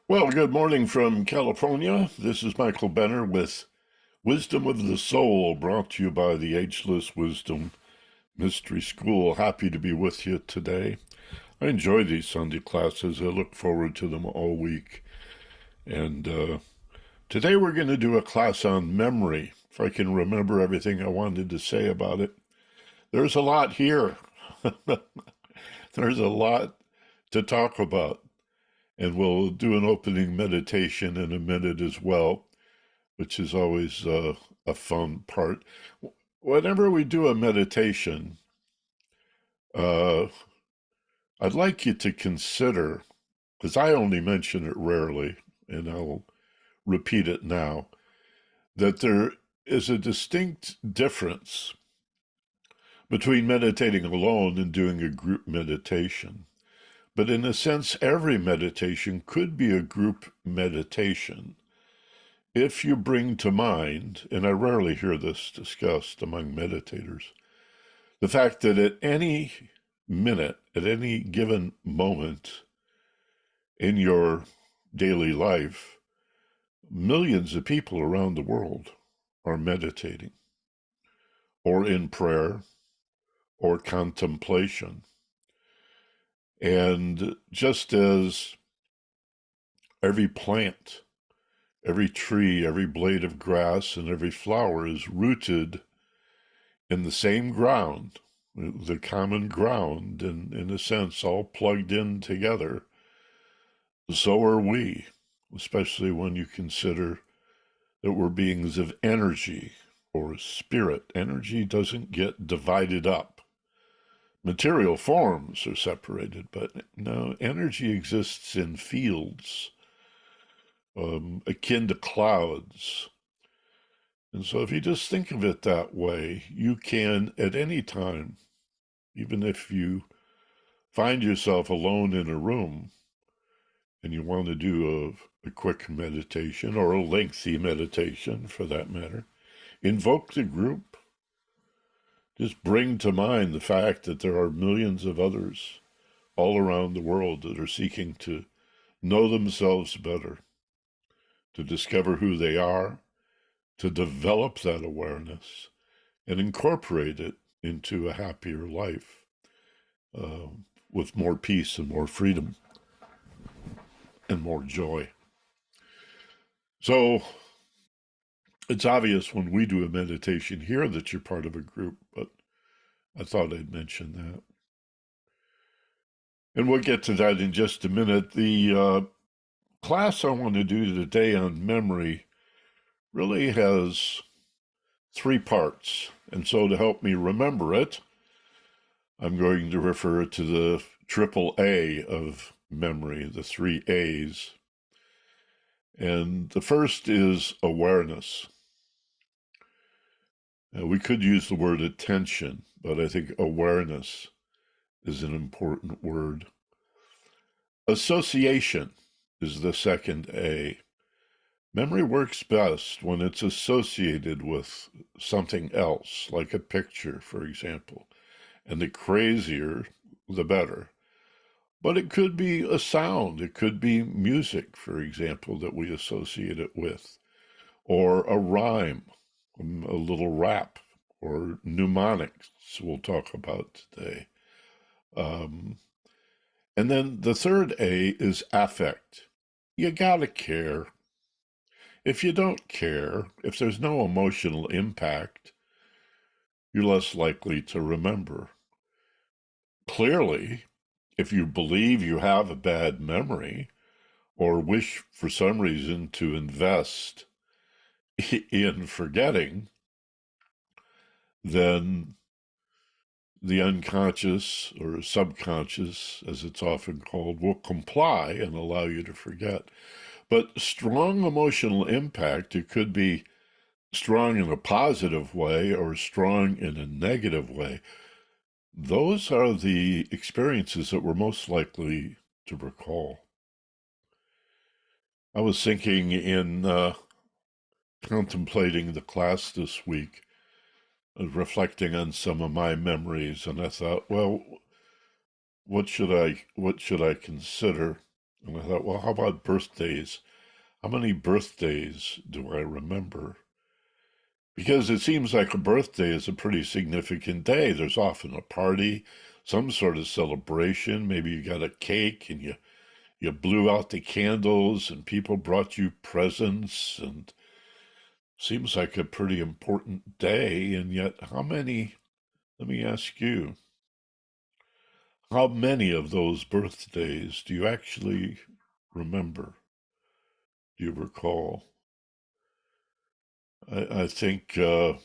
Well, good morning from California. This is Michael Benner with Wisdom of the Soul, brought to you by the Ageless Wisdom Mystery School. Happy to be with you today. I enjoy these Sunday classes. I look forward to them all week. And today we're going to do a class on memory, if I can remember everything I wanted to say about it. There's a lot here. There's a lot to talk about. And we'll do an opening meditation in a minute as well, which is always a fun part. Whenever we do a meditation, uh, I'd like you to consider, because I only mention it rarely, and I'll repeat it now, that there is a distinct difference between meditating alone and doing a group meditation. But in a sense, every meditation could be a group meditation if you bring to mind, and I rarely hear this discussed among meditators, the fact that at any minute, at any given moment in your daily life, millions of people around the world are meditating, or in prayer, or contemplation. And just as every plant, every tree, every blade of grass, and every flower is rooted in the same ground, the common ground, and in a sense, all plugged in together, so are we, especially when you consider that we're beings of energy or spirit. Energy doesn't get divided up. Material forms are separated, but no, energy exists in fields, akin to clouds. And so if you just think of it that way, you can at any time, even if you find yourself alone in a room and you want to do a quick meditation or a lengthy meditation for that matter, invoke the group. Just bring to mind the fact that there are millions of others all around the world that are seeking to know themselves better, to discover who they are, to develop that awareness and incorporate it into a happier life uh, with more peace and more freedom and more joy. So it's obvious when we do a meditation here that you're part of a group, but I thought I'd mention that. And we'll get to that in just a minute. The class I want to do today on memory really has three parts. And so to help me remember it, I'm going to refer to the triple A of memory, the three A's. And the first is awareness. We could use the word attention, but I think awareness is an important word. Association is the second A. Memory works best when it's associated with something else, like a picture, for example. And the crazier, the better. But it could be a sound. It could be music, for example, that we associate it with, or a rhyme, a little rap, or mnemonics we'll talk about today. And then the third A is affect. You gotta care. If you don't care, if there's no emotional impact, you're less likely to remember. Clearly, if you believe you have a bad memory or wish for some reason to invest in forgetting, then the unconscious or subconscious, as it's often called, will comply and allow you to forget. But strong emotional impact, it could be strong in a positive way or strong in a negative way. Those are the experiences that we're most likely to recall. I was thinking in contemplating the class this week, reflecting on some of my memories, and I thought, well, what should I consider? And I thought, well, how about birthdays? How many birthdays do I remember? Because it seems like a birthday is a pretty significant day. There's often a party, some sort of celebration. Maybe you got a cake and you blew out the candles and people brought you presents, and seems like a pretty important day. And yet, how many, let me ask you, how many of those birthdays do you actually remember? Do you recall? I think the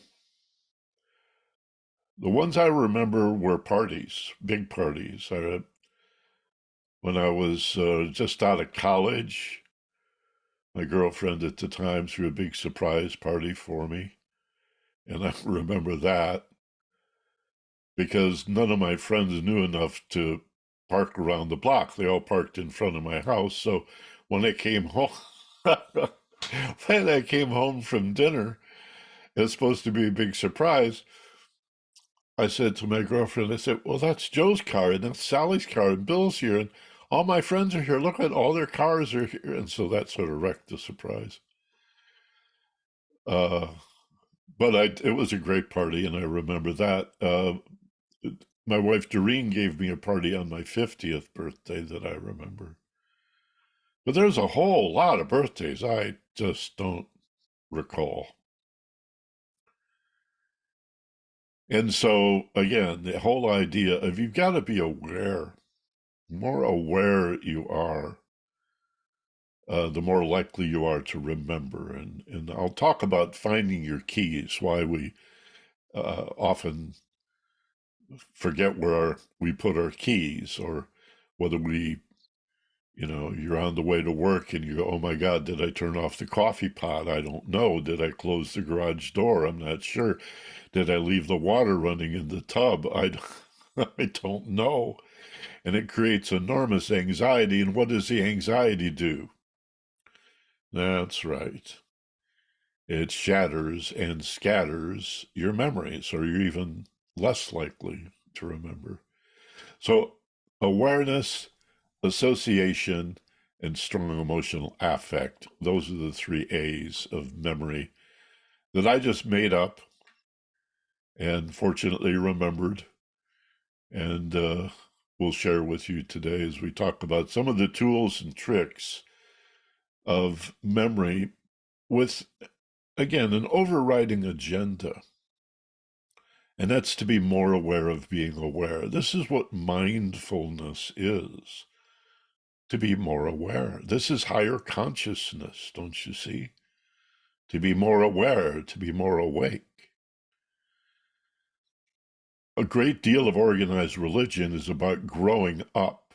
ones I remember were parties, big parties. When I was just out of college, my girlfriend at the time threw a big surprise party for me. And I remember that because none of my friends knew enough to park around the block. They all parked in front of my house. So when I came home, when I came home from dinner, it was supposed to be a big surprise. I said to my girlfriend, I said, well, that's Joe's car, and that's Sally's car, and Bill's here, and all my friends are here. Look at all their cars are here. And so that sort of wrecked the surprise. Uh, but it was a great party, and I remember that. My wife Doreen gave me a party on my 50th birthday that I remember. But there's a whole lot of birthdays I just don't recall. And so, again, the whole idea of you've got to be aware. The more aware you are, the more likely you are to remember. And I'll talk about finding your keys, why we often forget where we put our keys, or whether you're on the way to work and you go, oh my God, did I turn off the coffee pot? I don't know. Did I close the garage door? I'm not sure. Did I leave the water running in the tub? I don't know. And it creates enormous anxiety. And what does the anxiety do? That's right. It shatters and scatters your memories, or you're even less likely to remember. So, awareness, association, and strong emotional affect, those are the three A's of memory that I just made up and fortunately remembered. And we'll share with you today as we talk about some of the tools and tricks of memory with, again, an overriding agenda. And that's to be more aware of being aware. This is what mindfulness is, to be more aware. This is higher consciousness, don't you see? To be more aware, to be more awake. A great deal of organized religion is about growing up.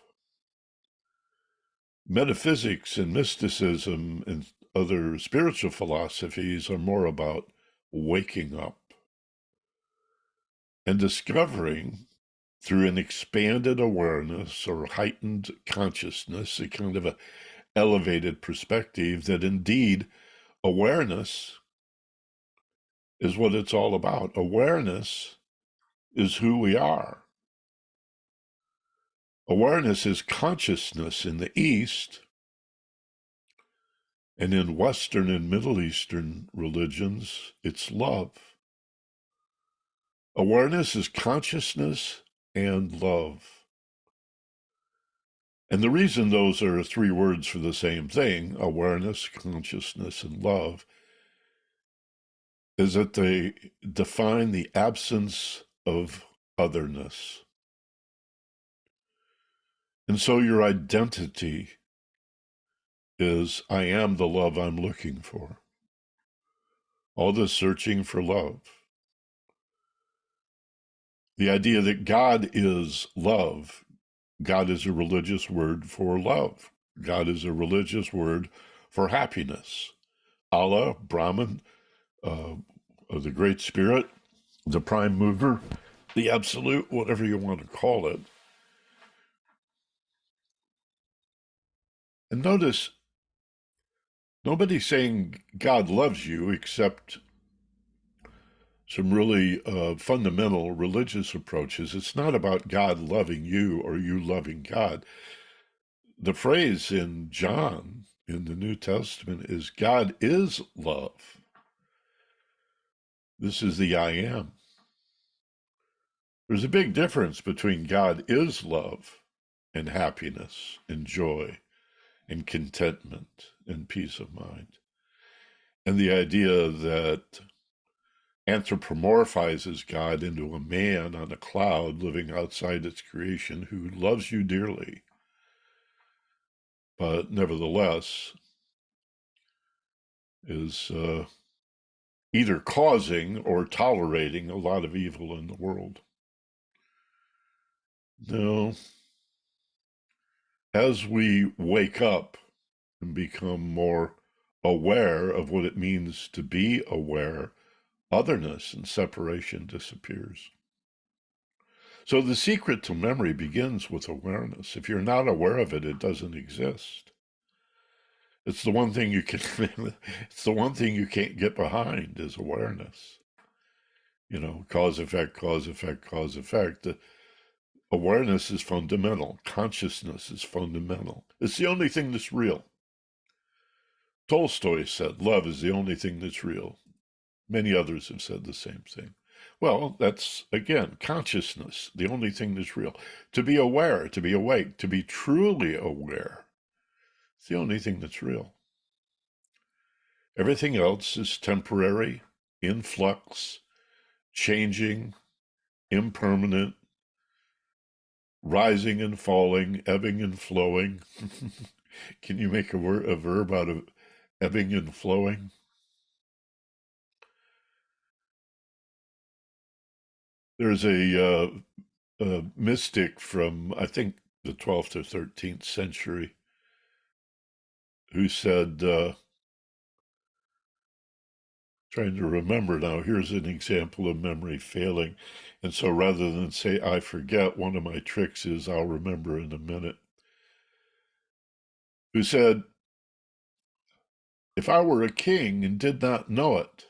Metaphysics and mysticism and other spiritual philosophies are more about waking up and discovering through an expanded awareness or heightened consciousness, a kind of a elevated perspective, that indeed awareness is what it's all about. Awareness is who we are. Awareness is consciousness in the East, and in Western and Middle Eastern religions, it's love. Awareness is consciousness and love. And the reason those are three words for the same thing, awareness, consciousness, and love, is that they define the absence of otherness. And so your identity is, I am the love I'm looking for. All this searching for love. The idea that God is love. God is a religious word for love. God is a religious word for happiness. Allah, Brahman, the Great Spirit, the Prime Mover, the Absolute, whatever you want to call it. And notice, nobody's saying God loves you except some really fundamental religious approaches. It's not about God loving you or you loving God. The phrase in John in the New Testament is God is love. This is the I am. There's a big difference between God is love and happiness and joy and contentment and peace of mind, and the idea that anthropomorphizes God into a man on a cloud living outside its creation who loves you dearly, but nevertheless is either causing or tolerating a lot of evil in the world. No, as we wake up and become more aware of what it means to be aware, otherness and separation disappears. So the secret to memory begins with awareness. If you're not aware of it, it doesn't exist. It's the one thing you can it's the one thing you can't get behind is awareness. You know, cause effect, cause effect, cause effect. Awareness is fundamental. Consciousness is fundamental. It's the only thing that's real. Tolstoy said, love is the only thing that's real. Many others have said the same thing. Well, that's, again, consciousness, the only thing that's real. To be aware, to be awake, to be truly aware, it's the only thing that's real. Everything else is temporary, in flux, changing, impermanent, rising and falling, ebbing and flowing. Can you make a verb out of ebbing and flowing? There's a mystic from, I think, the 12th or 13th century who said, trying to remember now, here's an example of memory failing. And so rather than say, I forget, one of my tricks is I'll remember in a minute. Who said, if I were a king and did not know it,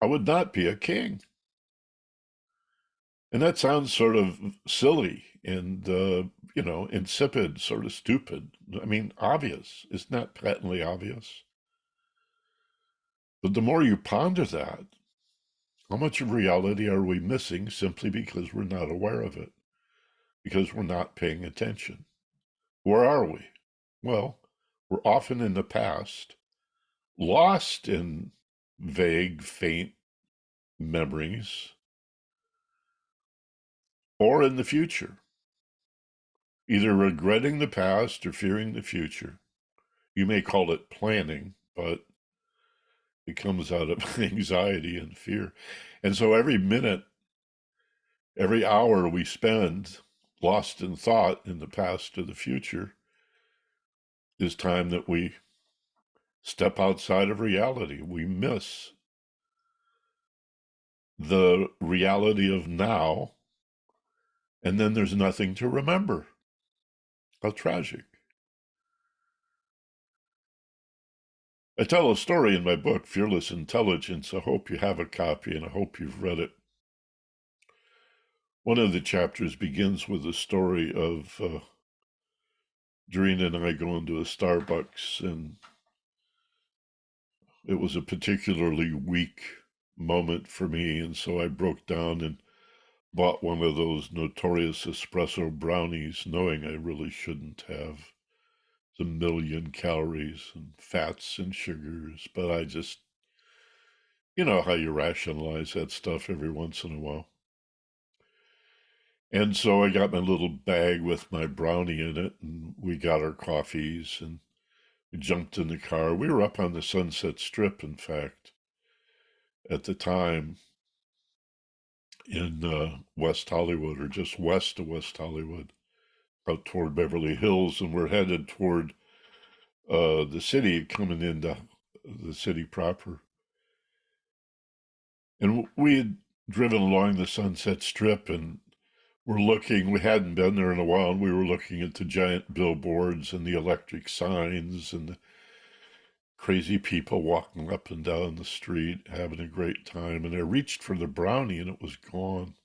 I would not be a king. And that sounds sort of silly and, insipid, sort of stupid. I mean, obvious. Isn't that patently obvious? But the more you ponder that, how much of reality are we missing simply because we're not aware of it? Because we're not paying attention? Where are we? Well, we're often in the past, lost in vague, faint memories, or in the future, either regretting the past or fearing the future. You may call it planning, but it comes out of anxiety and fear. And so every minute, every hour we spend lost in thought in the past or the future is time that we step outside of reality. We miss the reality of now, and then there's nothing to remember. How tragic. I tell a story in my book, Fearless Intelligence. I hope you have a copy and I hope you've read it. One of the chapters begins with a story of Doreen and I going to a Starbucks, and it was a particularly weak moment for me, and so I broke down and bought one of those notorious espresso brownies, knowing I really shouldn't have. It's 1,000,000 calories and fats and sugars, but I just, you know how you rationalize that stuff every once in a while. And so I got my little bag with my brownie in it, and we got our coffees, and we jumped in the car. We were up on the Sunset Strip, in fact, at the time in West Hollywood, or just west of West Hollywood, out toward Beverly Hills, and we're headed toward the city, coming into the city proper. And we had driven along the Sunset Strip, and we hadn't been there in a while, and we were looking at the giant billboards and the electric signs and the crazy people walking up and down the street, having a great time. And I reached for the brownie, and it was gone.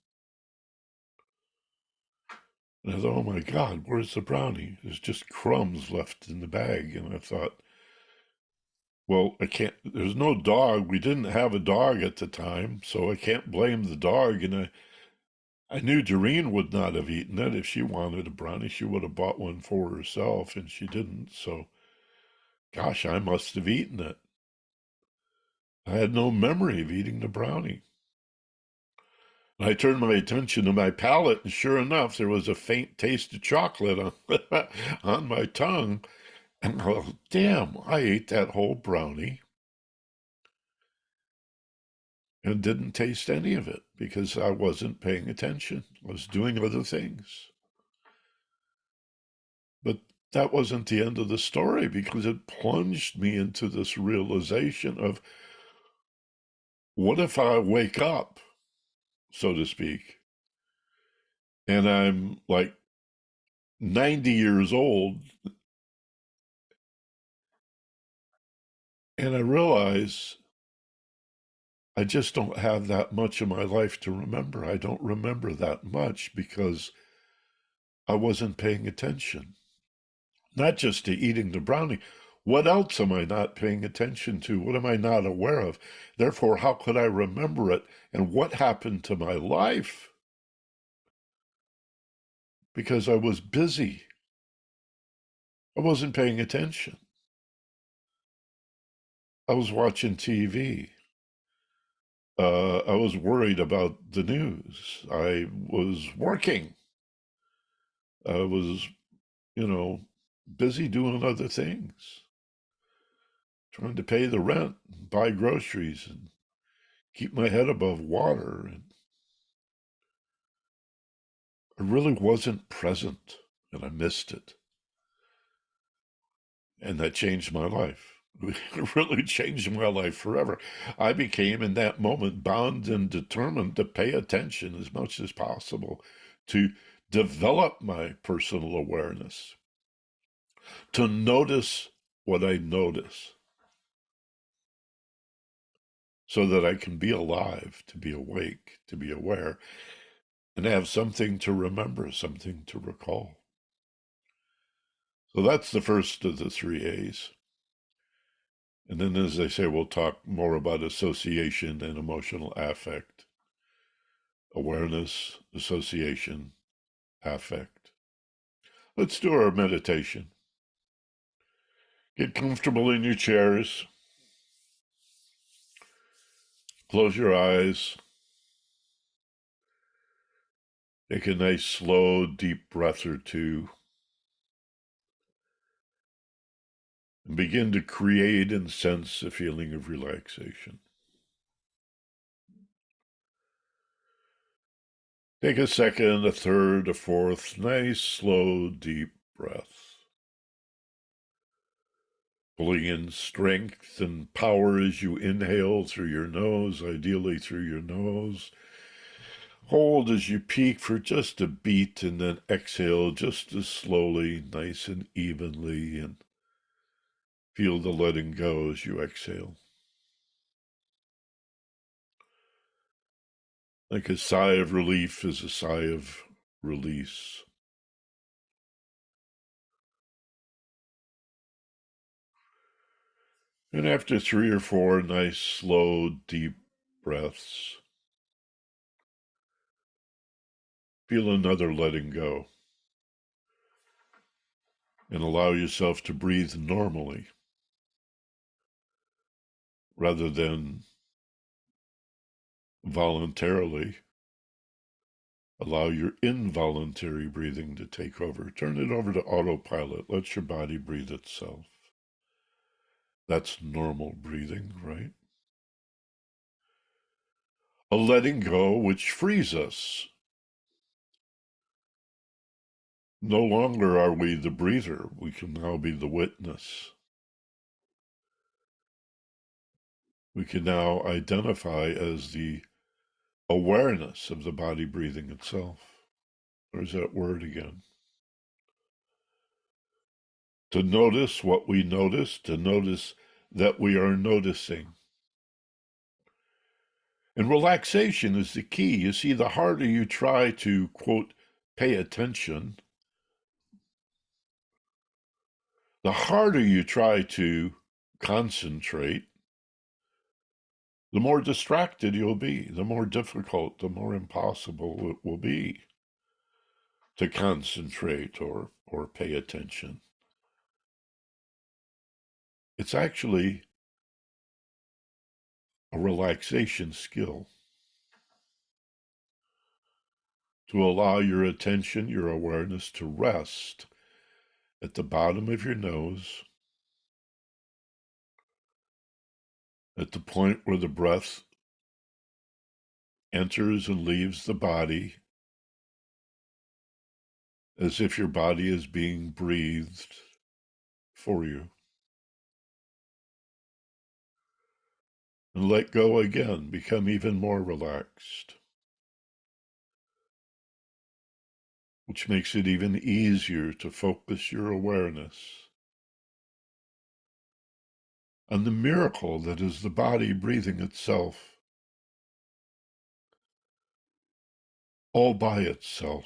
And I thought, oh my God, where's the brownie? There's just crumbs left in the bag. And I thought, well, I can't, there's no dog. We didn't have a dog at the time, so I can't blame the dog. And I knew Doreen would not have eaten it. If she wanted a brownie, she would have bought one for herself, and she didn't. So, gosh, I must have eaten it. I had no memory of eating the brownie. I turned my attention to my palate, and sure enough, there was a faint taste of chocolate on, on my tongue. And oh, damn, I ate that whole brownie and didn't taste any of it because I wasn't paying attention. I was doing other things. But that wasn't the end of the story because it plunged me into this realization of what if I wake up, so to speak, and I'm like 90 years old and I realize I just don't have that much of my life to remember. I don't remember that much because I wasn't paying attention. Not just to eating the brownie. What else am I not paying attention to? What am I not aware of? Therefore, how could I remember it? And what happened to my life? Because I was busy. I wasn't paying attention. I was watching TV. I was worried about the news. I was working. I was, you know, busy doing other things, trying to pay the rent, buy groceries, and keep my head above water. And I really wasn't present, and I missed it. And that changed my life. It really changed my life forever. I became, in that moment, bound and determined to pay attention as much as possible, to develop my personal awareness, to notice what I notice, so that I can be alive, to be awake, to be aware, and have something to remember, something to recall. So that's the first of the three A's. And then, as I say, we'll talk more about association and emotional affect. Awareness, association, affect. Let's do our meditation. Get comfortable in your chairs. Close your eyes. Take a nice, slow, deep breath or two. And begin to create and sense a feeling of relaxation. Take a second, a third, a fourth, nice, slow, deep breath. Pulling in strength and power as you inhale through your nose, ideally through your nose. Hold as you peak for just a beat and then exhale just as slowly, nice and evenly, and feel the letting go as you exhale. Like a sigh of relief is a sigh of release. And after 3 or 4 nice, slow, deep breaths, feel another letting go. And allow yourself to breathe normally rather than voluntarily. Allow your involuntary breathing to take over. Turn it over to autopilot. Let your body breathe itself. That's normal breathing, right? A letting go which frees us. No longer are we the breather. We can now be the witness. We can now identify as the awareness of the body breathing itself. There's that word again. To notice what we notice, to notice that we are noticing. And relaxation is the key. You see, the harder you try to, quote, pay attention, the harder you try to concentrate, the more distracted you'll be, the more difficult, the more impossible it will be to concentrate or pay attention. It's actually a relaxation skill to allow your attention, your awareness to rest at the bottom of your nose, at the point where the breath enters and leaves the body, as if your body is being breathed for you. And let go again, become even more relaxed, which makes it even easier to focus your awareness on the miracle that is the body breathing itself, all by itself.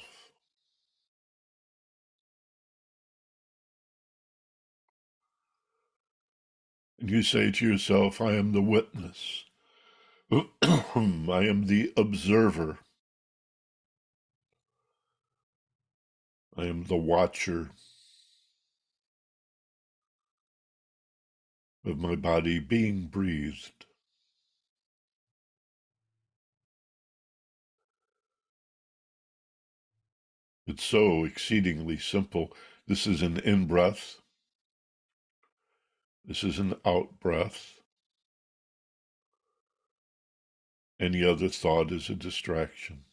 And you say to yourself, I am the witness. I am the observer. I am the watcher of my body being breathed. It's so exceedingly simple. This is an in-breath. This is an out-breath. Any other thought is a distraction.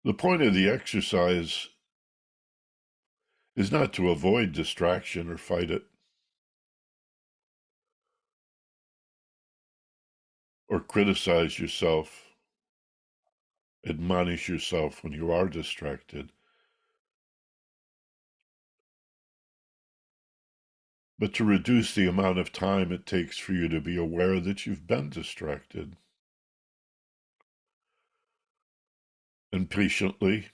The point of the exercise is not to avoid distraction or fight it, or criticize yourself, admonish yourself when you are distracted, but to reduce the amount of time it takes for you to be aware that you've been distracted. And patiently,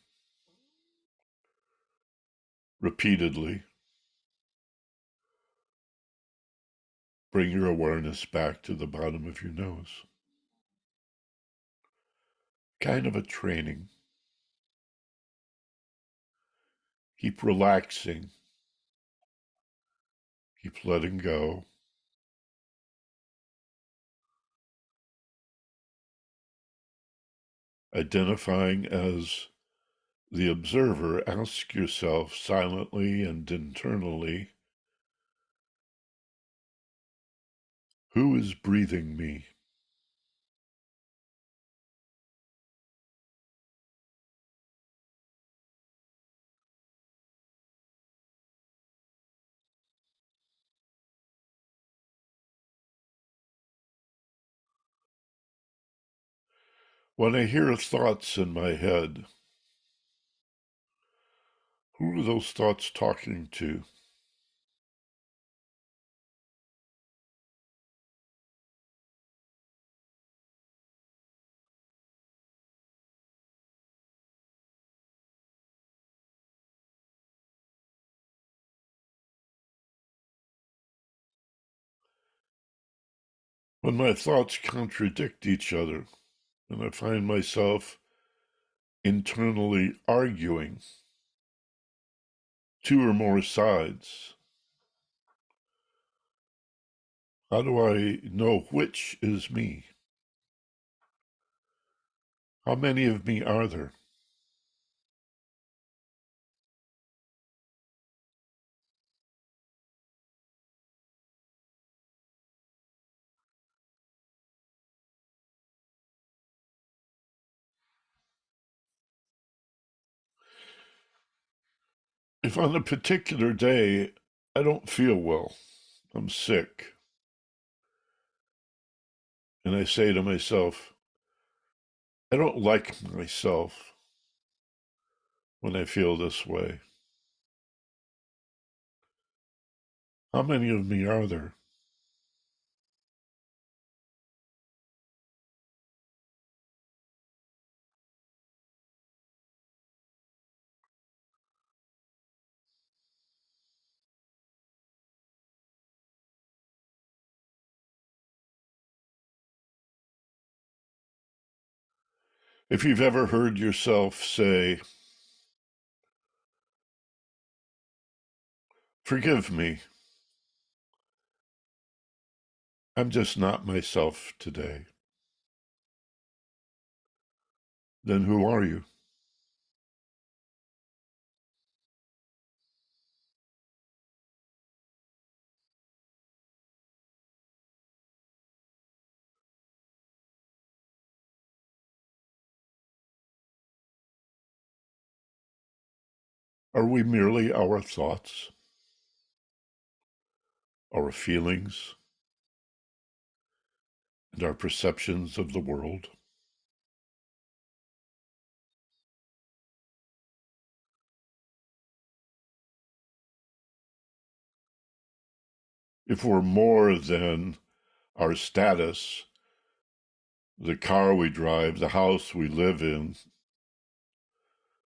repeatedly, bring your awareness back to the bottom of your nose. Kind of a training. Keep relaxing. Keep letting go. Identifying as the observer, ask yourself silently and internally, who is breathing me? When I hear thoughts in my head, who are those thoughts talking to? When my thoughts contradict each other, and I find myself internally arguing two or more sides, how do I know which is me? How many of me are there? If on a particular day I don't feel well, I'm sick, and I say to myself, I don't like myself when I feel this way, how many of me are there? If you've ever heard yourself say, "Forgive me, I'm just not myself today," then who are you? Are we merely our thoughts, our feelings, and our perceptions of the world? If we're more than our status, the car we drive, the house we live in,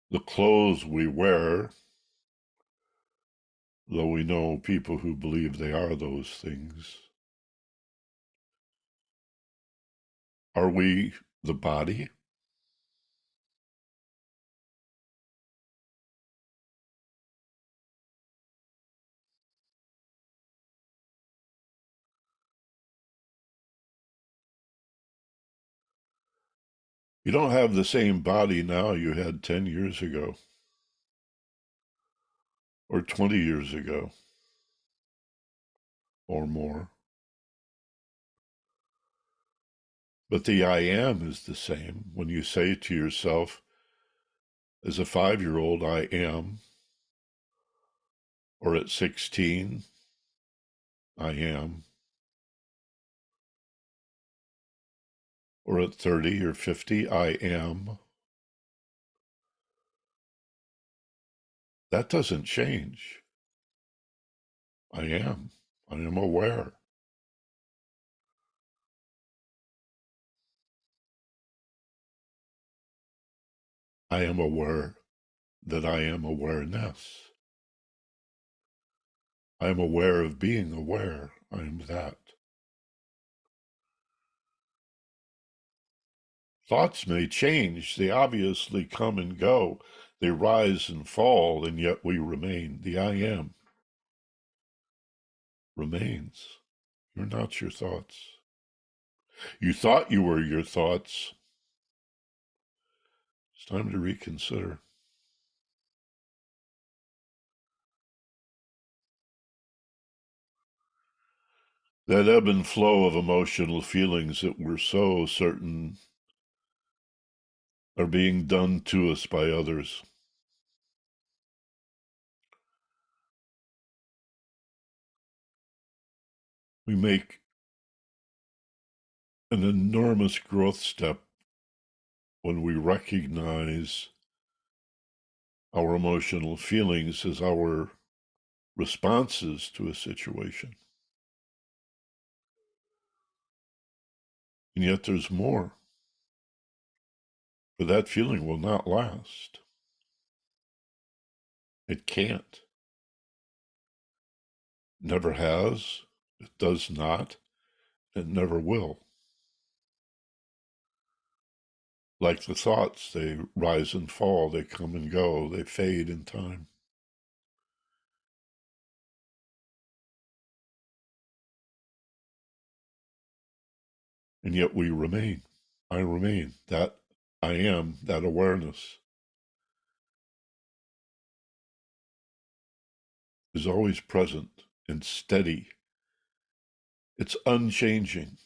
the clothes we wear, though we know people who believe they are those things, are we the body? You don't have the same body now you had 10 years ago or 20 years ago or more. But the I am is the same. When you say to yourself, as a 5-year-old, I am, or at 16, I am, or at 30 or 50, I am, that doesn't change. I am. I am aware. I am aware that I am awareness. I am aware of being aware. I am that. Thoughts may change. They obviously come and go. They rise and fall, and yet we remain. The I am remains. You're not your thoughts. You thought you were your thoughts. It's time to reconsider. That ebb and flow of emotional feelings that we're so certain are being done to us by others. We make an enormous growth step when we recognize our emotional feelings as our responses to a situation. And yet there's more. For that feeling will not last. It can't. Never has. It does not. It never will. Like the thoughts, they rise and fall, they come and go, they fade in time. And yet we remain. I remain. That I am, that awareness is always present and steady. It's unchanging.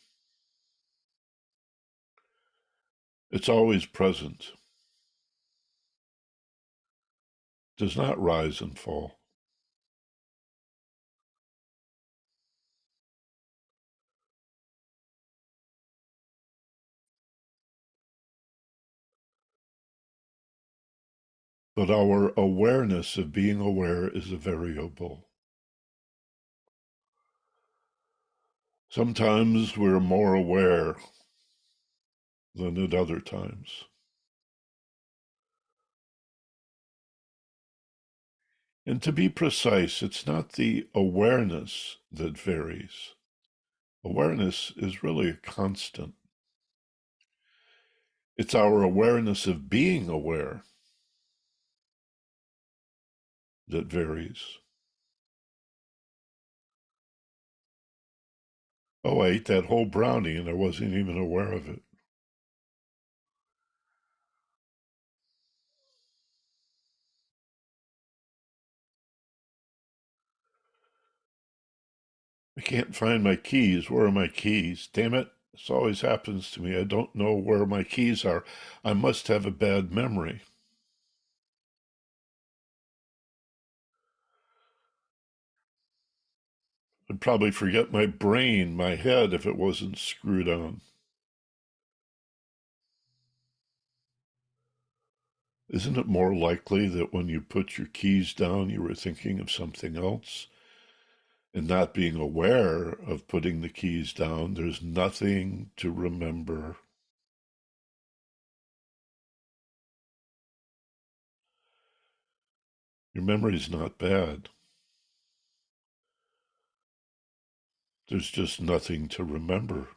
It's always present. Does not rise and fall. But our awareness of being aware is a variable. Sometimes we're more aware than at other times. And to be precise, it's not the awareness that varies. Awareness is really a constant. It's our awareness of being aware that varies. Oh, I ate that whole brownie and I wasn't even aware of it. I can't find my keys. Where are my keys? Damn it. This always happens to me. I don't know where my keys are. I must have a bad memory. I'd probably forget my brain, my head, if it wasn't screwed on. Isn't it more likely that when you put your keys down, you were thinking of something else? And not being aware of putting the keys down, there's nothing to remember. Your memory's not bad. There's just nothing to remember.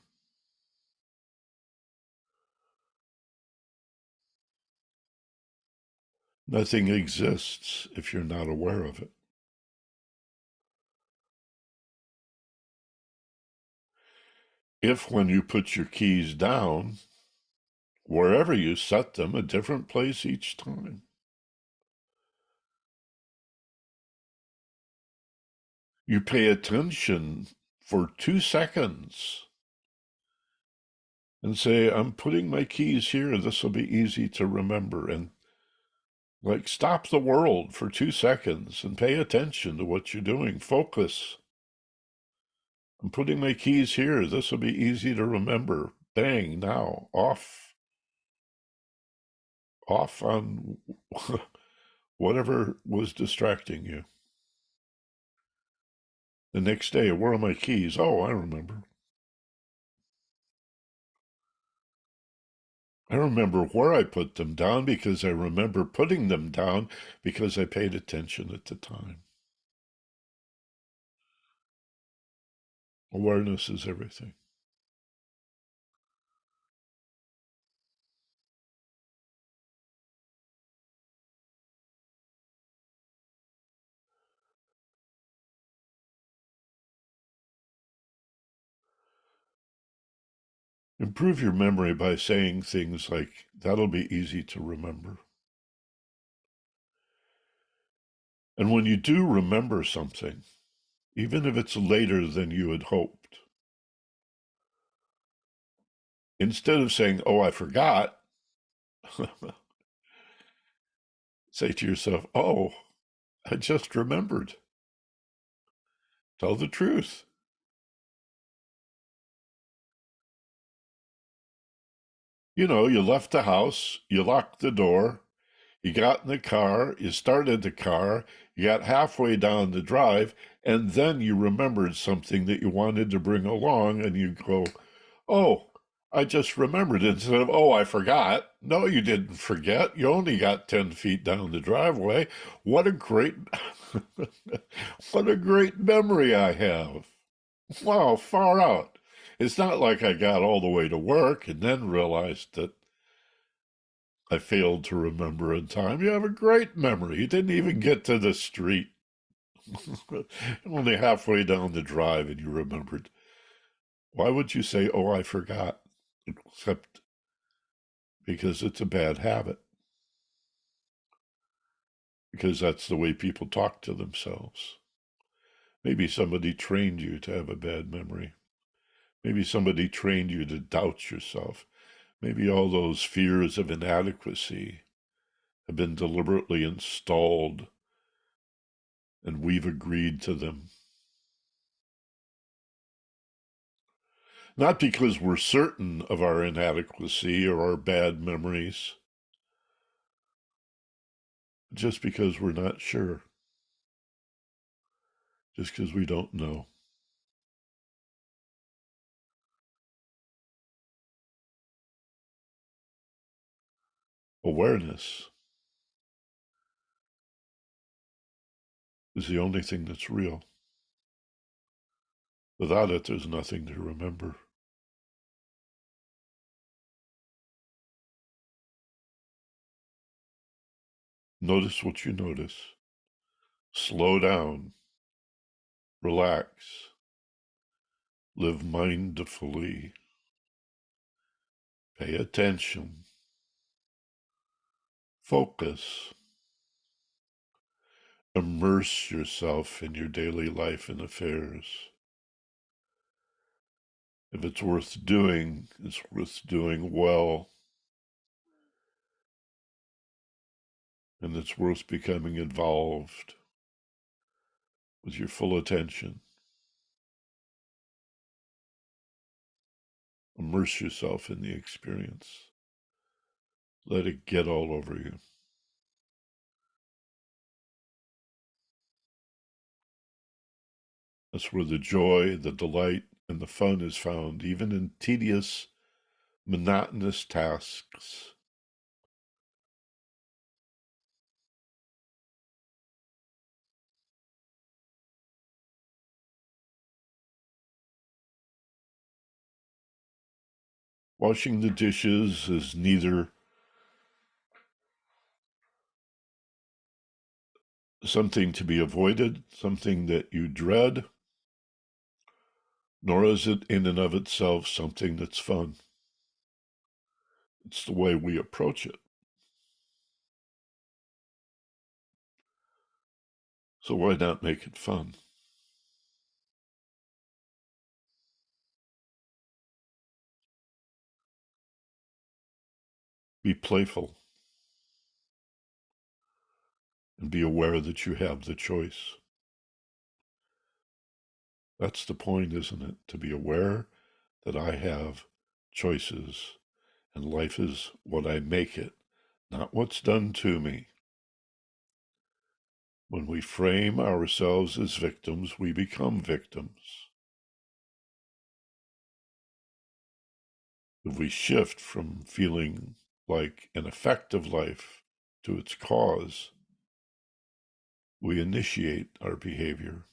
Nothing exists if you're not aware of it. If, when you put your keys down, wherever you set them, a different place each time, you pay attention for 2 seconds and say, I'm putting my keys here. This will be easy to remember. And like stop the world for 2 seconds and pay attention to what you're doing. Focus. I'm putting my keys here. This will be easy to remember. Bang, now, off on whatever was distracting you. The next day, where are my keys? Oh, I remember. I remember where I put them down because I remember putting them down because I paid attention at the time. Awareness is everything. Improve your memory by saying things like, that'll be easy to remember. And when you do remember something, even if it's later than you had hoped, instead of saying, oh, I forgot, say to yourself, oh, I just remembered. Tell the truth. You left the house, you locked the door, you got in the car, you started the car, you got halfway down the drive, and then you remembered something that you wanted to bring along, and you go, oh, I just remembered it. Instead of, oh, I forgot. No, you didn't forget. You only got 10 feet down the driveway. What a great, what a great memory I have. Wow, far out. It's not like I got all the way to work and then realized that I failed to remember in time. You have a great memory. You didn't even get to the street. Only halfway down the drive and you remembered. Why would you say, oh, I forgot? Except because it's a bad habit. Because that's the way people talk to themselves. Maybe somebody trained you to have a bad memory. Maybe somebody trained you to doubt yourself. Maybe all those fears of inadequacy have been deliberately installed and we've agreed to them. Not because we're certain of our inadequacy or our bad memories, just because we're not sure, just because we don't know. Awareness is the only thing that's real. Without it, there's nothing to remember. Notice what you notice. Slow down. Relax. Live mindfully. Pay attention. Focus. Immerse yourself in your daily life and affairs. If it's worth doing, it's worth doing well. And it's worth becoming involved with your full attention. Immerse yourself in the experience. Let it get all over you. That's where the joy, the delight, and the fun is found, even in tedious, monotonous tasks. Washing the dishes is neither something to be avoided, something that you dread, nor is it in and of itself something that's fun. It's the way we approach it. So why not make it fun? Be playful and be aware that you have the choice. That's the point, isn't it? To be aware that I have choices and life is what I make it, not what's done to me. When we frame ourselves as victims, we become victims. If we shift from feeling like an effect of life to its cause, we initiate our behavior.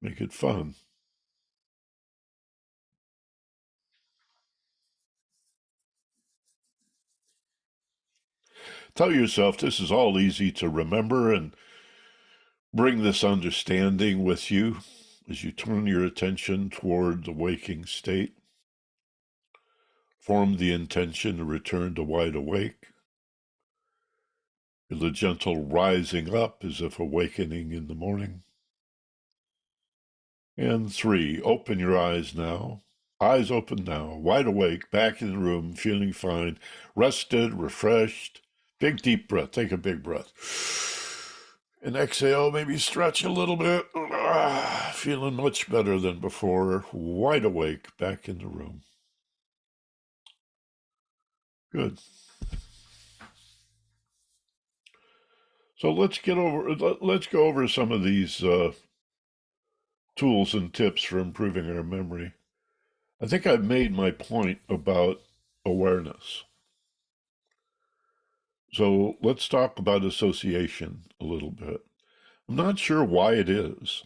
Make it fun. Tell yourself this is all easy to remember and bring this understanding with you as you turn your attention toward the waking state. Form the intention to return to wide awake. The gentle rising up as if awakening in the morning. And 3, open your eyes now. Eyes open now, wide awake, back in the room, feeling fine, rested, refreshed. Big deep breath. Take a big breath. And exhale, maybe stretch a little bit. Feeling much better than before. Wide awake, back in the room. Good. So let's go over some of these tools and tips for improving our memory. I think I've made my point about awareness. So let's talk about association a little bit. I'm not sure why it is.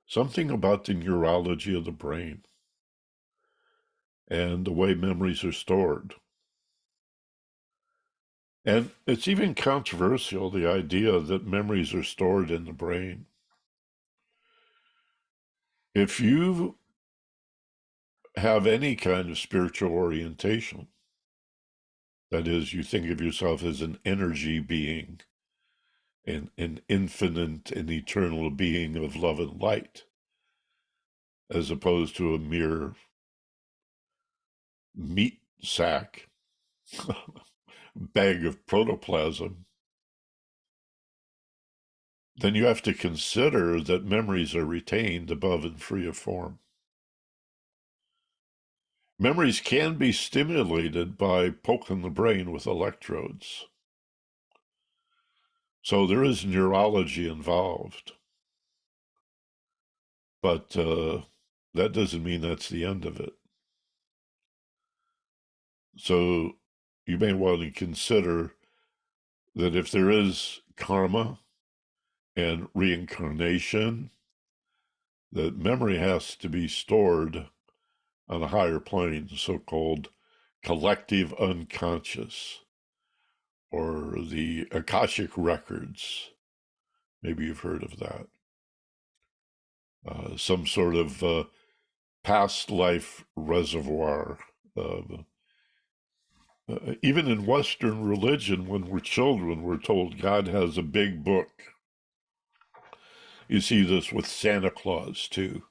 Something about the neurology of the brain and the way memories are stored. And it's even controversial, the idea that memories are stored in the brain. If you have any kind of spiritual orientation, that is, you think of yourself as an energy being, an infinite and eternal being of love and light, as opposed to a mere meat sack, bag of protoplasm, then you have to consider that memories are retained above and free of form. Memories can be stimulated by poking the brain with electrodes. So there is neurology involved. But that doesn't mean that's the end of it. So you may want to consider that if there is karma and reincarnation, that memory has to be stored on a higher plane, so-called collective unconscious, or the Akashic records. Maybe you've heard of that. Some sort of past life reservoir. Even in Western religion, when we're children, we're told God has a big book. You see this with Santa Claus, too.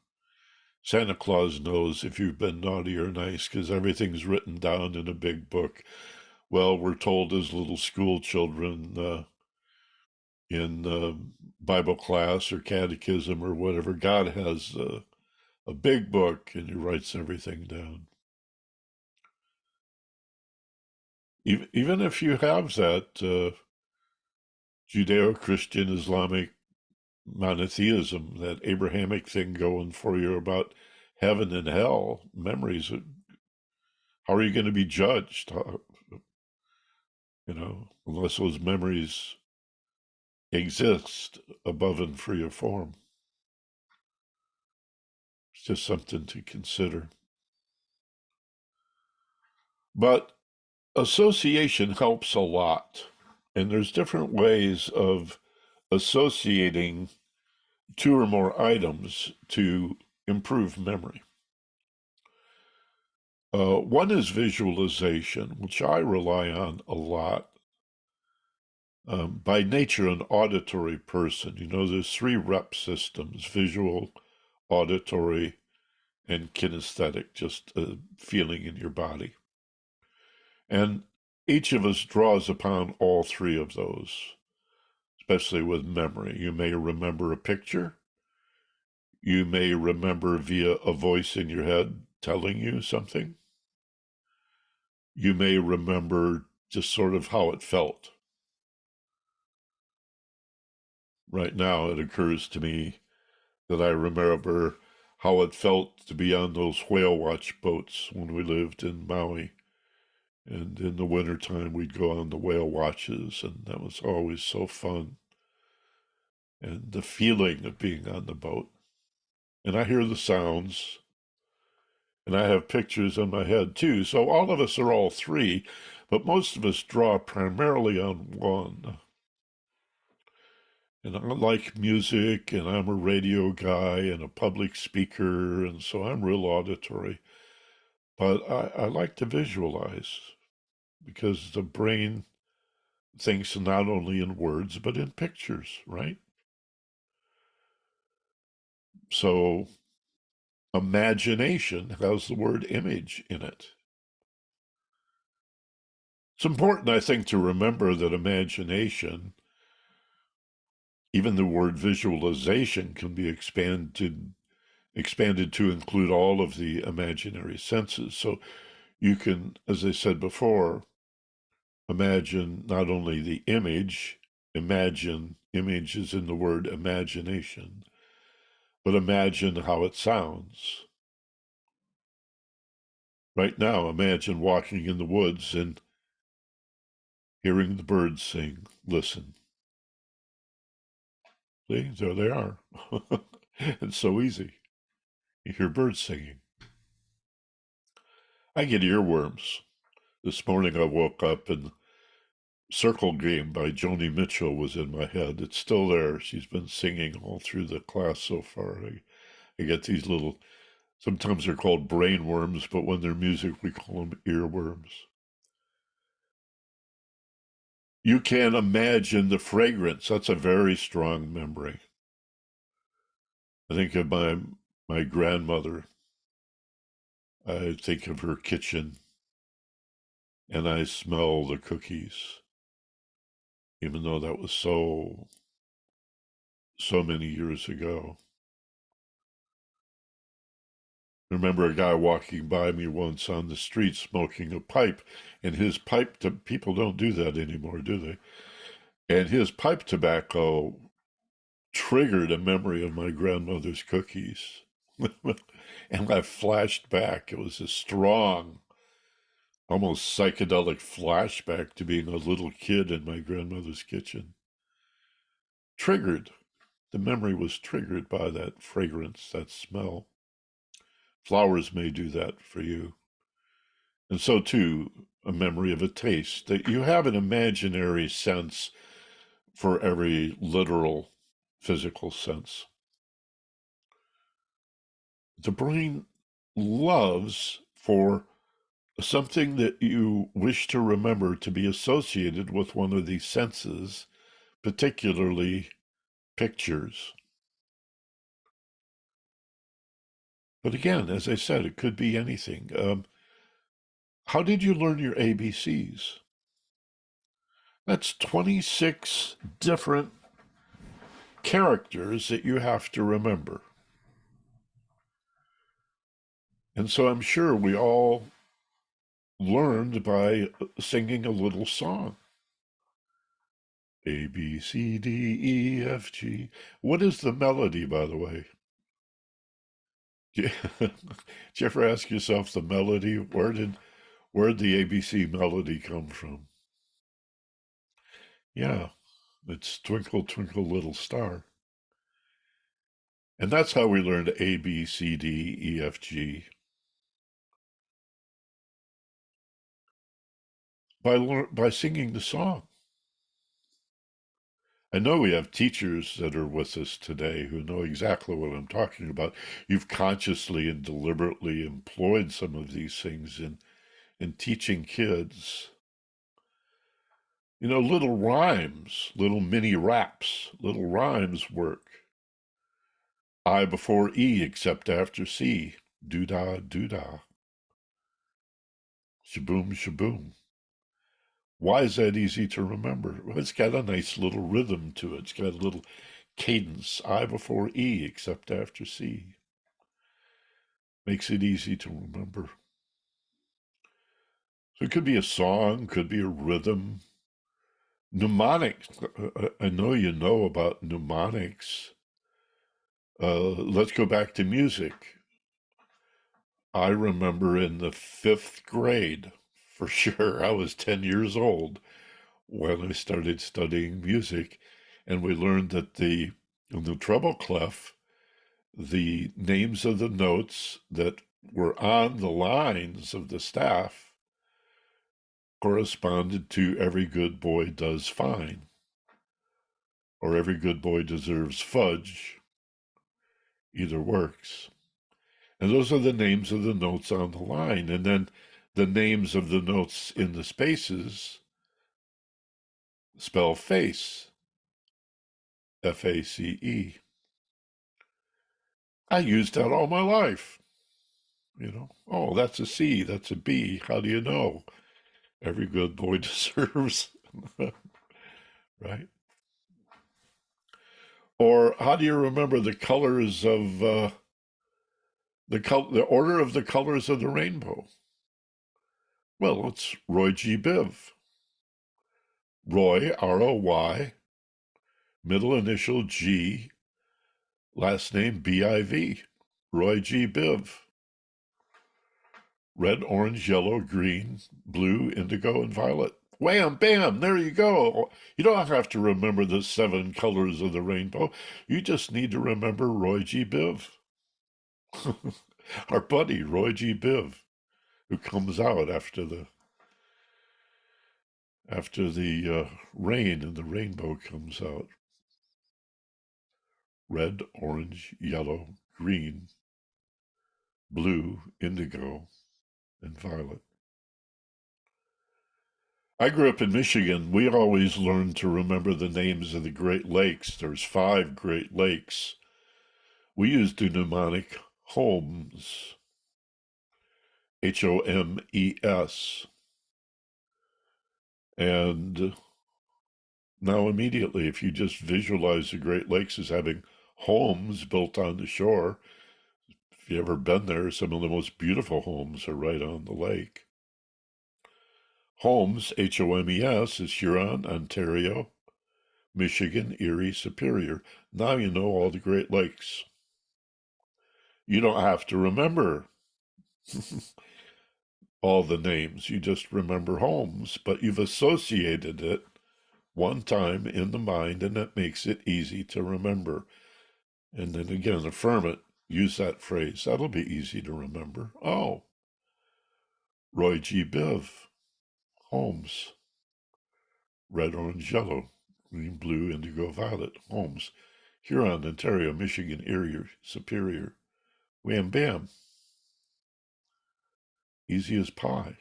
Santa Claus knows if you've been naughty or nice because everything's written down in a big book. Well, we're told as little school children in Bible class or catechism or whatever, God has a big book and he writes everything down. Even if you have that Judeo-Christian Islamic monotheism, that Abrahamic thing going for you about heaven and hell, memories, how are you going to be judged? Unless those memories exist above and free of form. It's just something to consider. But association helps a lot. And there's different ways of associating two or more items to improve memory. One is visualization, which I rely on a lot. By nature, an auditory person. There's 3 rep systems: visual, auditory, and kinesthetic, just a feeling in your body. And each of us draws upon all 3 of those, especially with memory. You may remember a picture. You may remember via a voice in your head telling you something. You may remember just sort of how it felt. Right now, it occurs to me that I remember how it felt to be on those whale watch boats when we lived in Maui. And in the wintertime, we'd go on the whale watches, and that was always so fun. And the feeling of being on the boat. And I hear the sounds, and I have pictures in my head too. So all of us are all 3, but most of us draw primarily on one. And I like music, and I'm a radio guy and a public speaker, and so I'm real auditory. But I like to visualize because the brain thinks not only in words, but in pictures, right? So imagination has the word image in it. It's important, I think, to remember that imagination, even the word visualization, can be expanded to include all of the imaginary senses. So you can, as I said before, imagine not only the image, image is in the word imagination, but imagine how it sounds. Right now, imagine walking in the woods and hearing the birds sing. Listen. See, there they are. It's so easy. You hear birds singing. I get earworms. This morning I woke up and Circle Game by Joni Mitchell was in my head. It's still there. She's been singing all through the class so far. I get these little, sometimes they're called brain worms, but when they're music, we call them earworms. You can imagine the fragrance. That's a very strong memory. I think of my grandmother. I think of her kitchen, and I smell the cookies, even though that was so many years ago. I remember a guy walking by me once on the street smoking a pipe, and his pipe, people don't do that anymore, do they? And his pipe tobacco triggered a memory of my grandmother's cookies. And I flashed back. It was a strong, almost psychedelic flashback to being a little kid in my grandmother's kitchen. Triggered. The memory was triggered by that fragrance, that smell. Flowers may do that for you. And so, too, a memory of a taste, that you have an imaginary sense for every literal physical sense. The brain loves for something that you wish to remember to be associated with one of these senses, particularly pictures. But again, as I said, it could be anything. How did you learn your ABCs? That's 26 different characters that you have to remember. And so I'm sure we all learned by singing a little song. A, B, C, D, E, F, G. What is the melody, by the way? Did you ever ask yourself the melody? Where'd the ABC melody come from? Yeah, it's Twinkle, Twinkle, Little Star. And that's how we learned A, B, C, D, E, F, G. By singing the song. I know we have teachers that are with us today who know exactly what I'm talking about. You've consciously and deliberately employed some of these things in teaching kids. You know, little rhymes, little mini raps, little rhymes work. I before E except after C. Doo-dah, doo-dah. Shaboom, shaboom. Why is that easy to remember? Well, it's got a nice little rhythm to it. It's got a little cadence. I before E except after C. Makes it easy to remember. So it could be a song, could be a rhythm. Mnemonics. I know you know about mnemonics. Let's go back to music. I remember in the fifth grade, for sure, I was 10 years old when I started studying music, and we learned that in the treble clef, the names of the notes that were on the lines of the staff corresponded to every good boy does fine, or every good boy deserves fudge. Either works. And those are the names of the notes on the line. And then the names of the notes in the spaces spell face, F-A-C-E. I used that all my life. You know, oh, that's a C, that's a B. How do you know? Every good boy deserves, right? Or how do you remember the colors of the order of the colors of the rainbow? Well, it's Roy G. Biv. Roy, R-O-Y, middle initial G, last name B-I-V. Roy G. Biv. Red, orange, yellow, green, blue, indigo, and violet. Wham, bam, there you go. You don't have to remember the 7 colors of the rainbow. You just need to remember Roy G. Biv. Our buddy, Roy G. Biv, who comes out after the rain and the rainbow comes out. Red, orange, yellow, green, blue, indigo, and violet. I grew up in Michigan. We always learned to remember the names of the Great Lakes. There's 5 Great Lakes. We used the mnemonic Holmes, Homes. And now immediately, if you just visualize the Great Lakes as having homes built on the shore, if you've ever been there, some of the most beautiful homes are right on the lake. Homes, Homes, is Huron, Ontario, Michigan, Erie, Superior. Now you know all the Great Lakes. You don't have to remember all the names. You just remember Holmes, but you've associated it one time in the mind, and that makes it easy to remember. And then again, affirm it. Use that phrase. That'll be easy to remember. Oh, Roy G. Biv, Holmes, red, orange, yellow, green, blue, indigo, violet, Holmes, Huron, Ontario, Michigan, Erie, Superior, wham bam, easy as pie.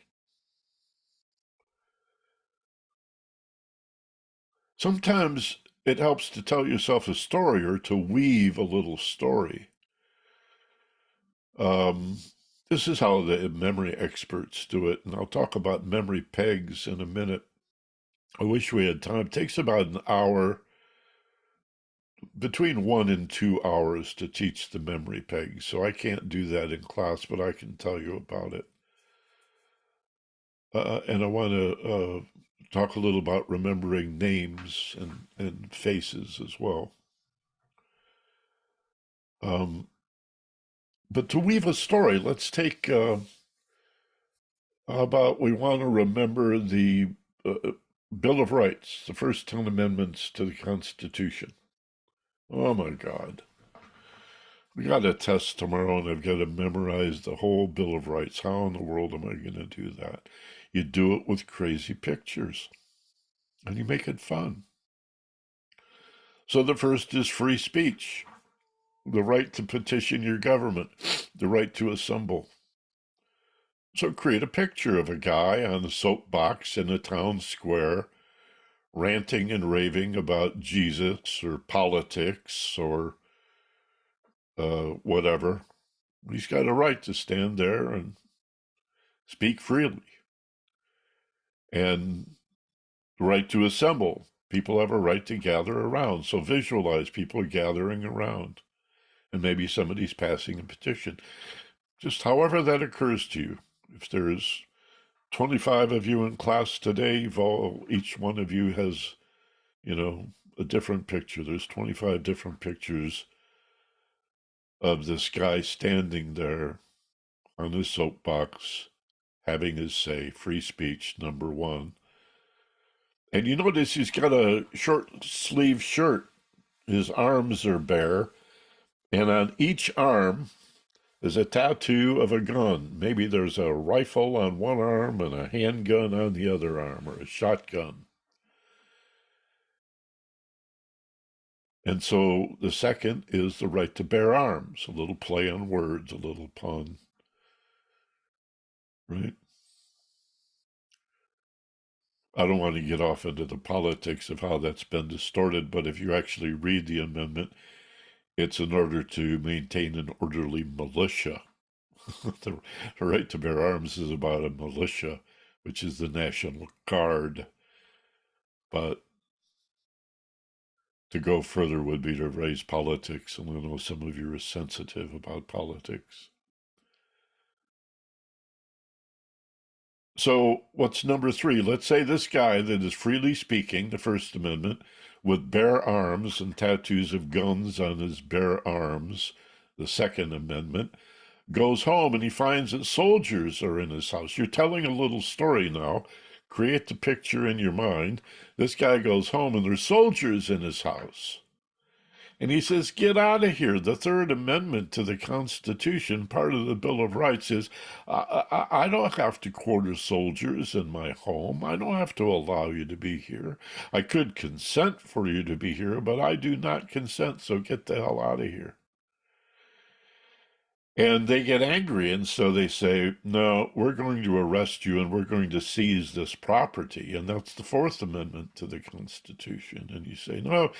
Sometimes it helps to tell yourself a story or to weave a little story. This is how the memory experts do it, and I'll talk about memory pegs in a minute. I wish we had time. It takes about an hour, between 1 and 2 hours to teach the memory pegs, so I can't do that in class, but I can tell you about it. And I want to talk a little about remembering names and faces as well. But to weave a story, let's take how about we want to remember the Bill of Rights, the first 10 amendments to the Constitution. Oh my God. We got a test tomorrow and I've got to memorize the whole Bill of Rights. How in the world am I going to do that? You do it with crazy pictures and you make it fun. So the first is free speech, the right to petition your government, the right to assemble. So create a picture of a guy on a soapbox in a town square ranting and raving about Jesus or politics or whatever. He's got a right to stand there and speak freely. And the right to assemble. People have a right to gather around. So visualize people gathering around. And maybe somebody's passing a petition. Just however that occurs to you. If there's 25 of you in class today, each one of you has, a different picture. There's 25 different pictures of this guy standing there on his soapbox, having his say, free speech, number one. And you notice he's got a short sleeve shirt. His arms are bare. And on each arm is a tattoo of a gun. Maybe there's a rifle on one arm and a handgun on the other arm, or a shotgun. And so the second is the right to bear arms, a little play on words, a little pun, right? I don't want to get off into the politics of how that's been distorted, but if you actually read the amendment, it's in order to maintain an orderly militia. The right to bear arms is about a militia, which is the National Guard. But to go further would be to raise politics, and I know some of you are sensitive about politics. So what's number 3? Let's say this guy that is freely speaking, the First Amendment, with bare arms and tattoos of guns on his bare arms, the Second Amendment, goes home and he finds that soldiers are in his house. You're telling a little story now. Create the picture in your mind. This guy goes home and there's soldiers in his house. And he says, get out of here. The Third Amendment to the Constitution, part of the Bill of Rights, is I don't have to quarter soldiers in my home. I don't have to allow you to be here. I could consent for you to be here, but I do not consent, so get the hell out of here. And they get angry, and so they say, no, we're going to arrest you and we're going to seize this property. And that's the Fourth Amendment to the Constitution. And you say, no,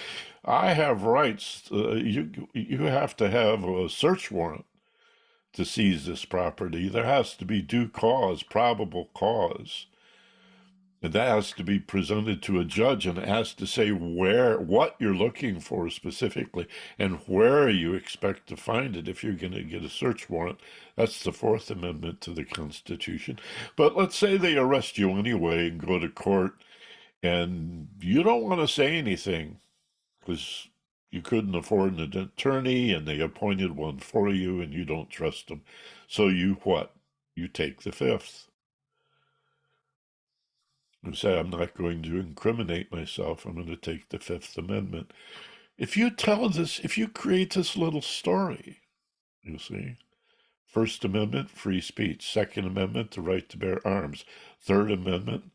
I have rights. You have to have a search warrant to seize this property. There has to be due cause, probable cause. And that has to be presented to a judge, and it has to say what you're looking for specifically, and where you expect to find it if you're going to get a search warrant. That's the Fourth Amendment to the Constitution. But let's say they arrest you anyway and go to court, and you don't want to say anything because you couldn't afford an attorney, and they appointed one for you, and you don't trust them. So you what? You take the Fifth. And say, I'm not going to incriminate myself. I'm going to take the Fifth Amendment. If you create this little story, you see, First Amendment, free speech. Second Amendment, the right to bear arms. Third Amendment,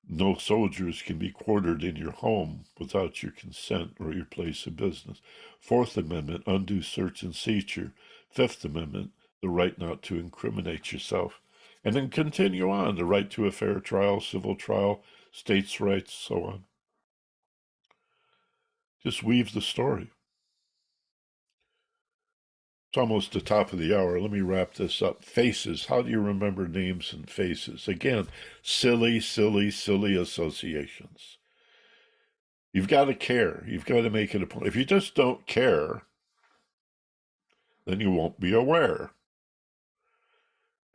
no soldiers can be quartered in your home without your consent or your place of business. Fourth Amendment, undue search and seizure. Fifth Amendment, the right not to incriminate yourself. And then continue on, the right to a fair trial, civil trial, states' rights, so on. Just weave the story. It's almost the top of the hour. Let me wrap this up. Faces. How do you remember names and faces? Again, silly, silly, silly associations. You've got to care. You've got to make it a point. If you just don't care, then you won't be aware.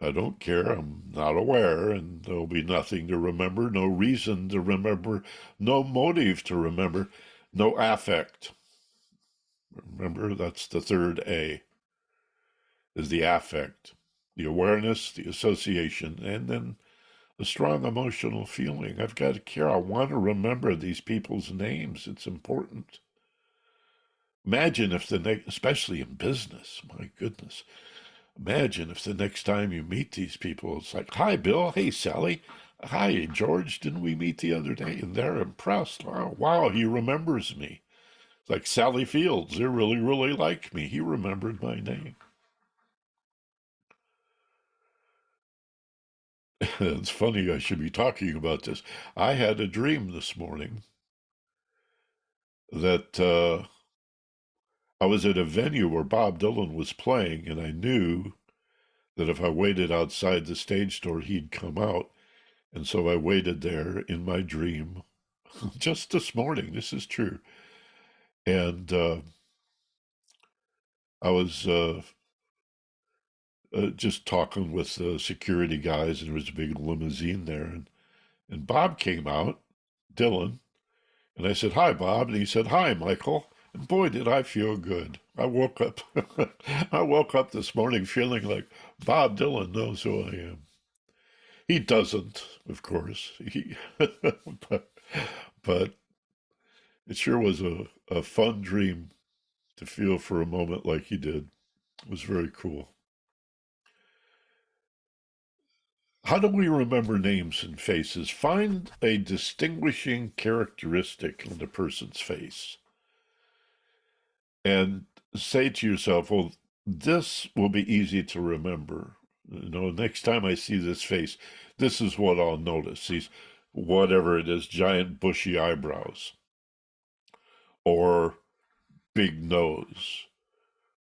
I don't care. I'm not aware, and there'll be nothing to remember, no reason to remember, no motive to remember, no affect. Remember, that's the third A, is the affect, the awareness, the association, and then a strong emotional feeling. I've got to care. I want to remember these people's names. It's important. Imagine if especially in business, my goodness, imagine if the next time you meet these people, it's like, hi, Bill. Hey, Sally. Hi, George. Didn't we meet the other day? And they're impressed. Wow, he remembers me. It's like Sally Fields. They really, really like me. He remembered my name. It's funny, I should be talking about this. I had a dream this morning that I was at a venue where Bob Dylan was playing, and I knew that if I waited outside the stage door, he'd come out. And so I waited there in my dream just this morning. This is true. And I was just talking with the security guys, and there was a big limousine there. And Bob came out, Dylan, and I said, hi, Bob. And he said, hi, Michael. And boy, did I feel good. I woke up. I woke up this morning feeling like Bob Dylan knows who I am. He doesn't, of course. But it sure was a fun dream to feel for a moment like he did. It was very cool. How do we remember names and faces? Find a distinguishing characteristic in the person's face and say to yourself, well, this will be easy to remember. Next time I see this face, this is what I'll notice. These, whatever it is, giant bushy eyebrows, or big nose,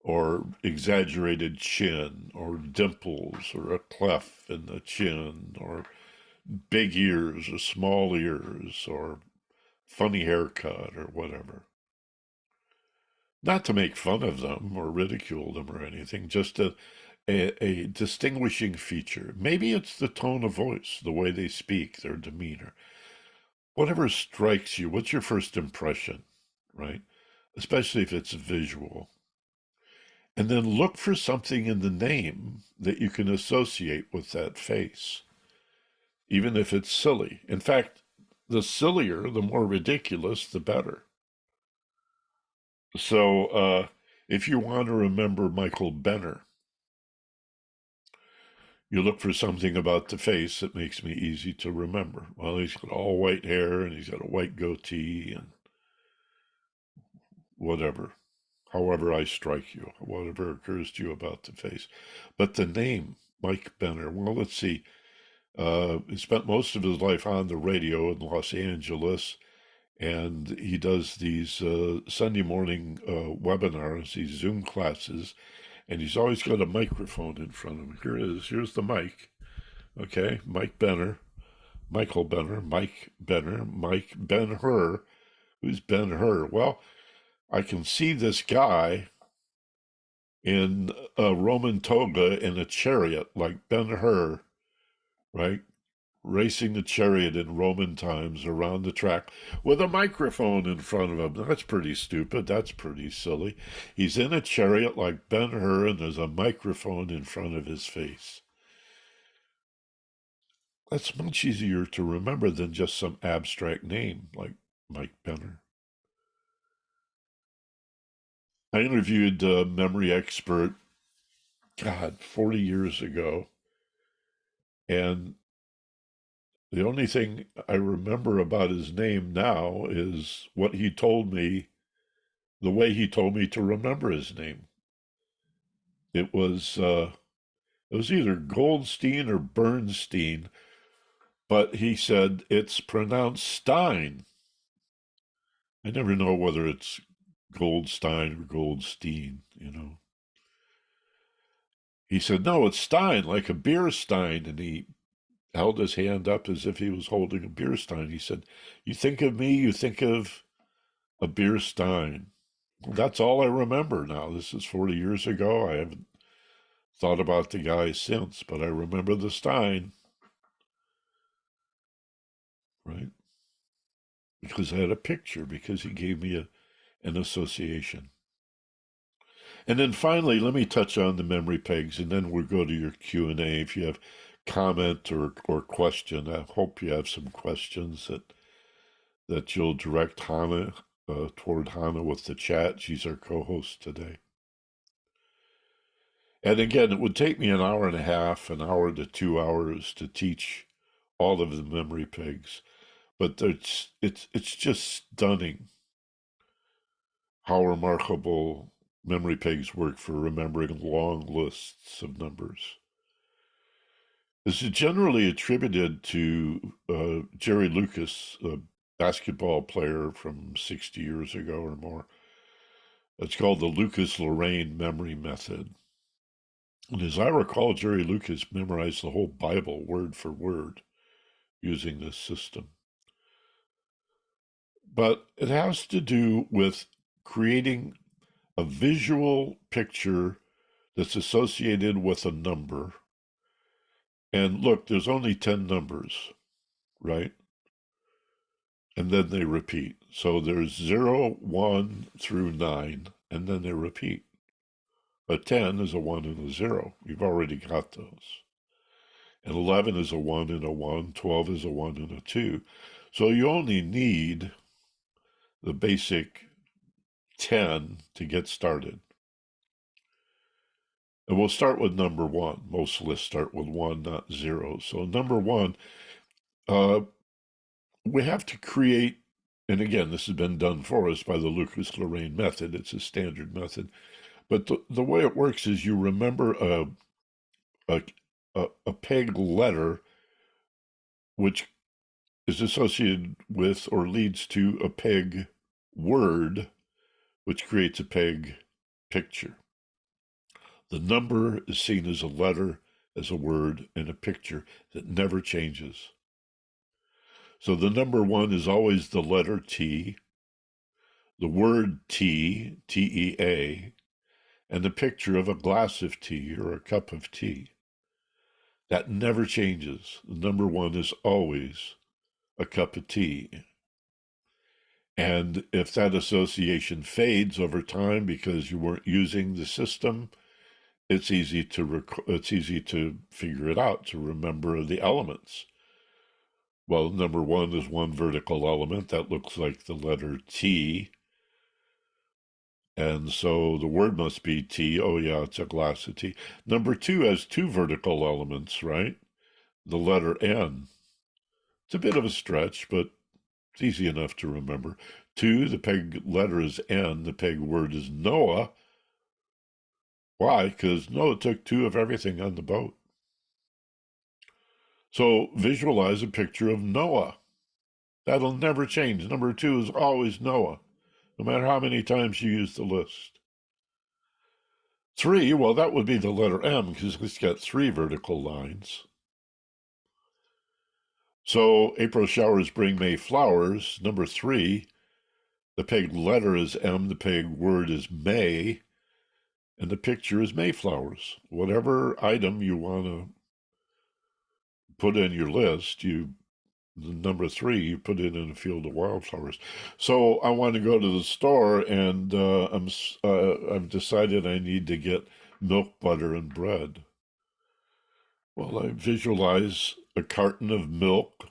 or exaggerated chin, or dimples, or a cleft in the chin, or big ears, or small ears, or funny haircut, or whatever. Not to make fun of them or ridicule them or anything, just a distinguishing feature. Maybe it's the tone of voice, the way they speak, their demeanor. Whatever strikes you, what's your first impression, right? Especially if it's visual. And then look for something in the name that you can associate with that face, even if it's silly. In fact, the sillier, the more ridiculous, the better. So if you want to remember Michael Benner, you look for something about the face that makes me easy to remember. Well, he's got all white hair and he's got a white goatee and whatever. However I strike you, whatever occurs to you about the face. But the name, Mike Benner, well, let's see. He spent most of his life on the radio in Los Angeles, and he does these Sunday morning webinars, these Zoom classes, and he's always got a microphone in front of him. Here it is. Here's the mic. Okay, Mike Benner, Michael Benner, Mike Benner, Mike Ben-Hur. Who's Ben-Hur? Well, I can see this guy in a Roman toga in a chariot like Ben-Hur, right? Racing the chariot in Roman times around the track with a microphone in front of him. That's pretty stupid. That's pretty silly. He's in a chariot like Ben-Hur, and there's a microphone in front of his face. That's much easier to remember than just some abstract name like Mike Benner. I interviewed a memory expert God, 40 years ago. And the only thing I remember about his name now is what he told me, the way he told me to remember his name. It was either Goldstein or Bernstein, but he said it's pronounced Stein. I never know whether it's Goldstein or Goldstein, you know. He said, no, it's Stein, like a beer stein. And he held his hand up as if he was holding a beer stein. He said, you think of me, you think of a beer stein. Well, that's all I remember now. This is 40 years ago. I haven't thought about the guy since, but I remember the stein, right? Because I had a picture, because he gave me an association. And then finally, let me touch on the memory pegs, and then we'll go to your Q&A. If you have comment or question, I hope you have some questions that you'll direct Hannah toward Hannah with the chat. She's our co-host today. And again, it would take me an hour and a half, an hour to 2 hours to teach all of the memory pegs. But it's just stunning how remarkable memory pegs work for remembering long lists of numbers. This is generally attributed to Jerry Lucas, a basketball player from 60 years ago or more. It's called the Lucas-Lorraine memory method. And as I recall, Jerry Lucas memorized the whole Bible word for word using this system. But it has to do with creating a visual picture that's associated with a number. And look, there's only 10 numbers, right? And then they repeat. So there's 0, 1 through 9, and then they repeat. A 10 is a 1 and a 0. You've already got those. And 11 is a 1 and a 1. 12 is a 1 and a 2. So you only need the basic 10 to get started. And we'll start with number 1. Most lists start with 1, not 0. So number 1, we have to create, and again, this has been done for us by the Lucas-Lorraine method. It's a standard method. But the way it works is you remember a peg letter which is associated with or leads to a peg word, which creates a peg picture. The number is seen as a letter, as a word, and a picture that never changes. So the number 1 is always the letter T, the word tea, T-E-A, and the picture of a glass of tea or a cup of tea. That never changes. The number 1 is always a cup of tea. And if that association fades over time because you weren't using the system, it's easy to figure it out, to remember the elements. Well, number 1 is one vertical element that looks like the letter T. And so the word must be tea. Oh, yeah, it's a glass of tea. Number 2 has 2 vertical elements, right? The letter N. It's a bit of a stretch, but it's easy enough to remember. 2, the peg letter is N. The peg word is Noah. Why? Because Noah took 2 of everything on the boat. So visualize a picture of Noah. That'll never change. Number 2 is always Noah, no matter how many times you use the list. 3, well, that would be the letter M because it's got 3 vertical lines. So April showers bring May flowers. Number 3, the peg letter is M, the peg word is May, and the picture is Mayflowers. Whatever item you want to put in your list, number 3, you put it in a field of wildflowers. So I want to go to the store, and I've decided I need to get milk, butter, and bread. Well, I visualize a carton of milk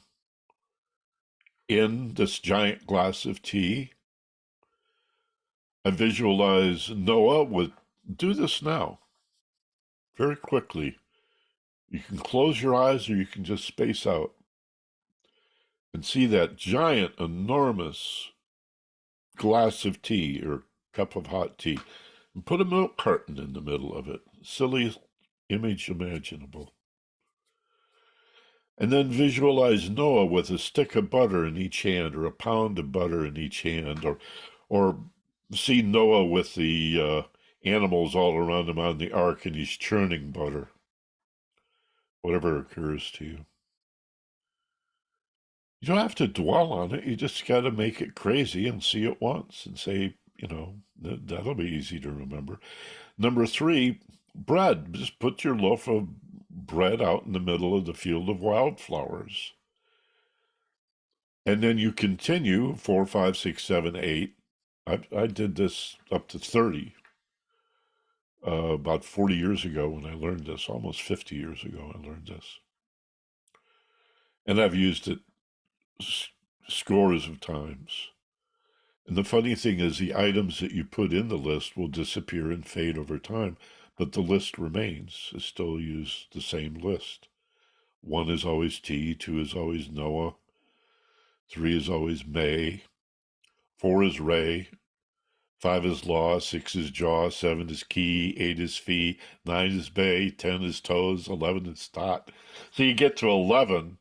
in this giant glass of tea. I visualize Noah do this now very quickly. You can close your eyes or you can just space out and see that giant, enormous glass of tea or cup of hot tea and put a milk carton in the middle of it. Silliest image imaginable. And then visualize Noah with a stick of butter in each hand or a pound of butter in each hand, or see Noah with the animals all around him on the ark and he's churning butter. Whatever occurs to you. You don't have to dwell on it. You just got to make it crazy and see it once and say, that'll be easy to remember. Number three, bread. Just put your loaf of bread out in the middle of the field of wildflowers. And then you continue 4, 5, 6, 7, 8. I did this up to 30 about 40 years ago when I learned this, almost 50 years ago I learned this. And I've used it scores of times. And the funny thing is, the items that you put in the list will disappear and fade over time, but the list remains. I still use the same list. 1 is always T, 2 is always Noah, 3 is always May, 4 is Ray, 5 is Law, 6 is Jaw, 7 is Key, 8 is Fee, 9 is Bay, 10 is Toes, 11 is Tot. So you get to 11,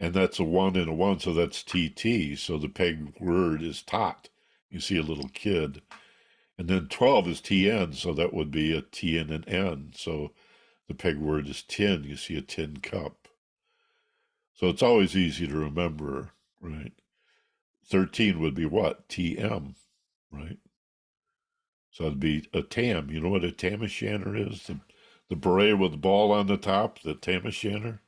and that's a 1 and a 1, so that's TT. So the peg word is tot. You see a little kid. And then 12 is TN, so that would be a T and an N. So the peg word is tin. You see a tin cup. So it's always easy to remember, right? 13 would be what? TM, right? So it'd be a tam. You know what a tam o'shanter is? The beret with the ball on the top, the tam o'shanter?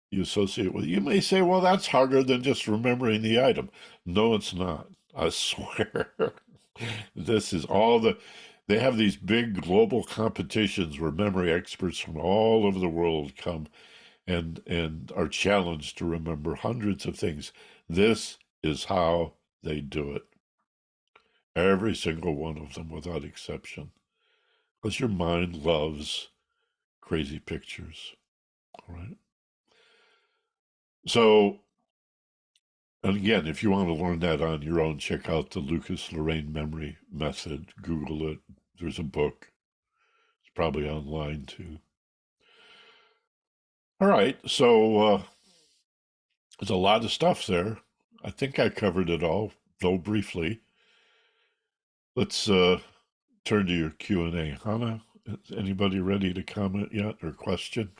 You associate with. You may say, well, that's harder than just remembering the item. No, it's not. I swear. This is they have these big global competitions where memory experts from all over the world come and are challenged to remember hundreds of things. This is how they do it. Every single one of them without exception. Because your mind loves crazy pictures. All right. So, and again, if you want to learn that on your own, check out the Lucas Lorraine Memory Method. Google it. There's a book. It's probably online too. All right, so there's a lot of stuff there. I think I covered it all, though briefly. Let's turn to your Q&A. Hannah, is anybody ready to comment yet or question?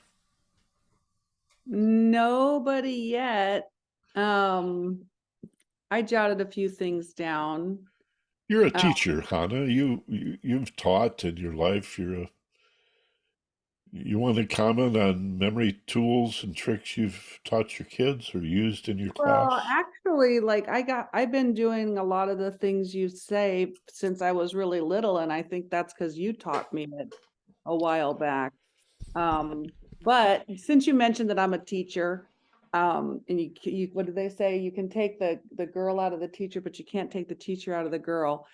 Nobody yet. I jotted a few things down. You're a teacher, Hannah. You've taught in your life. You want to comment on memory tools and tricks you've taught your kids or used in your Well, class? actually, like I've been doing a lot of the things you say since I was really little, and I think that's because you taught me it a while back. But since you mentioned that I'm a teacher, and you what do they say? You can take the girl out of the teacher, but you can't take the teacher out of the girl.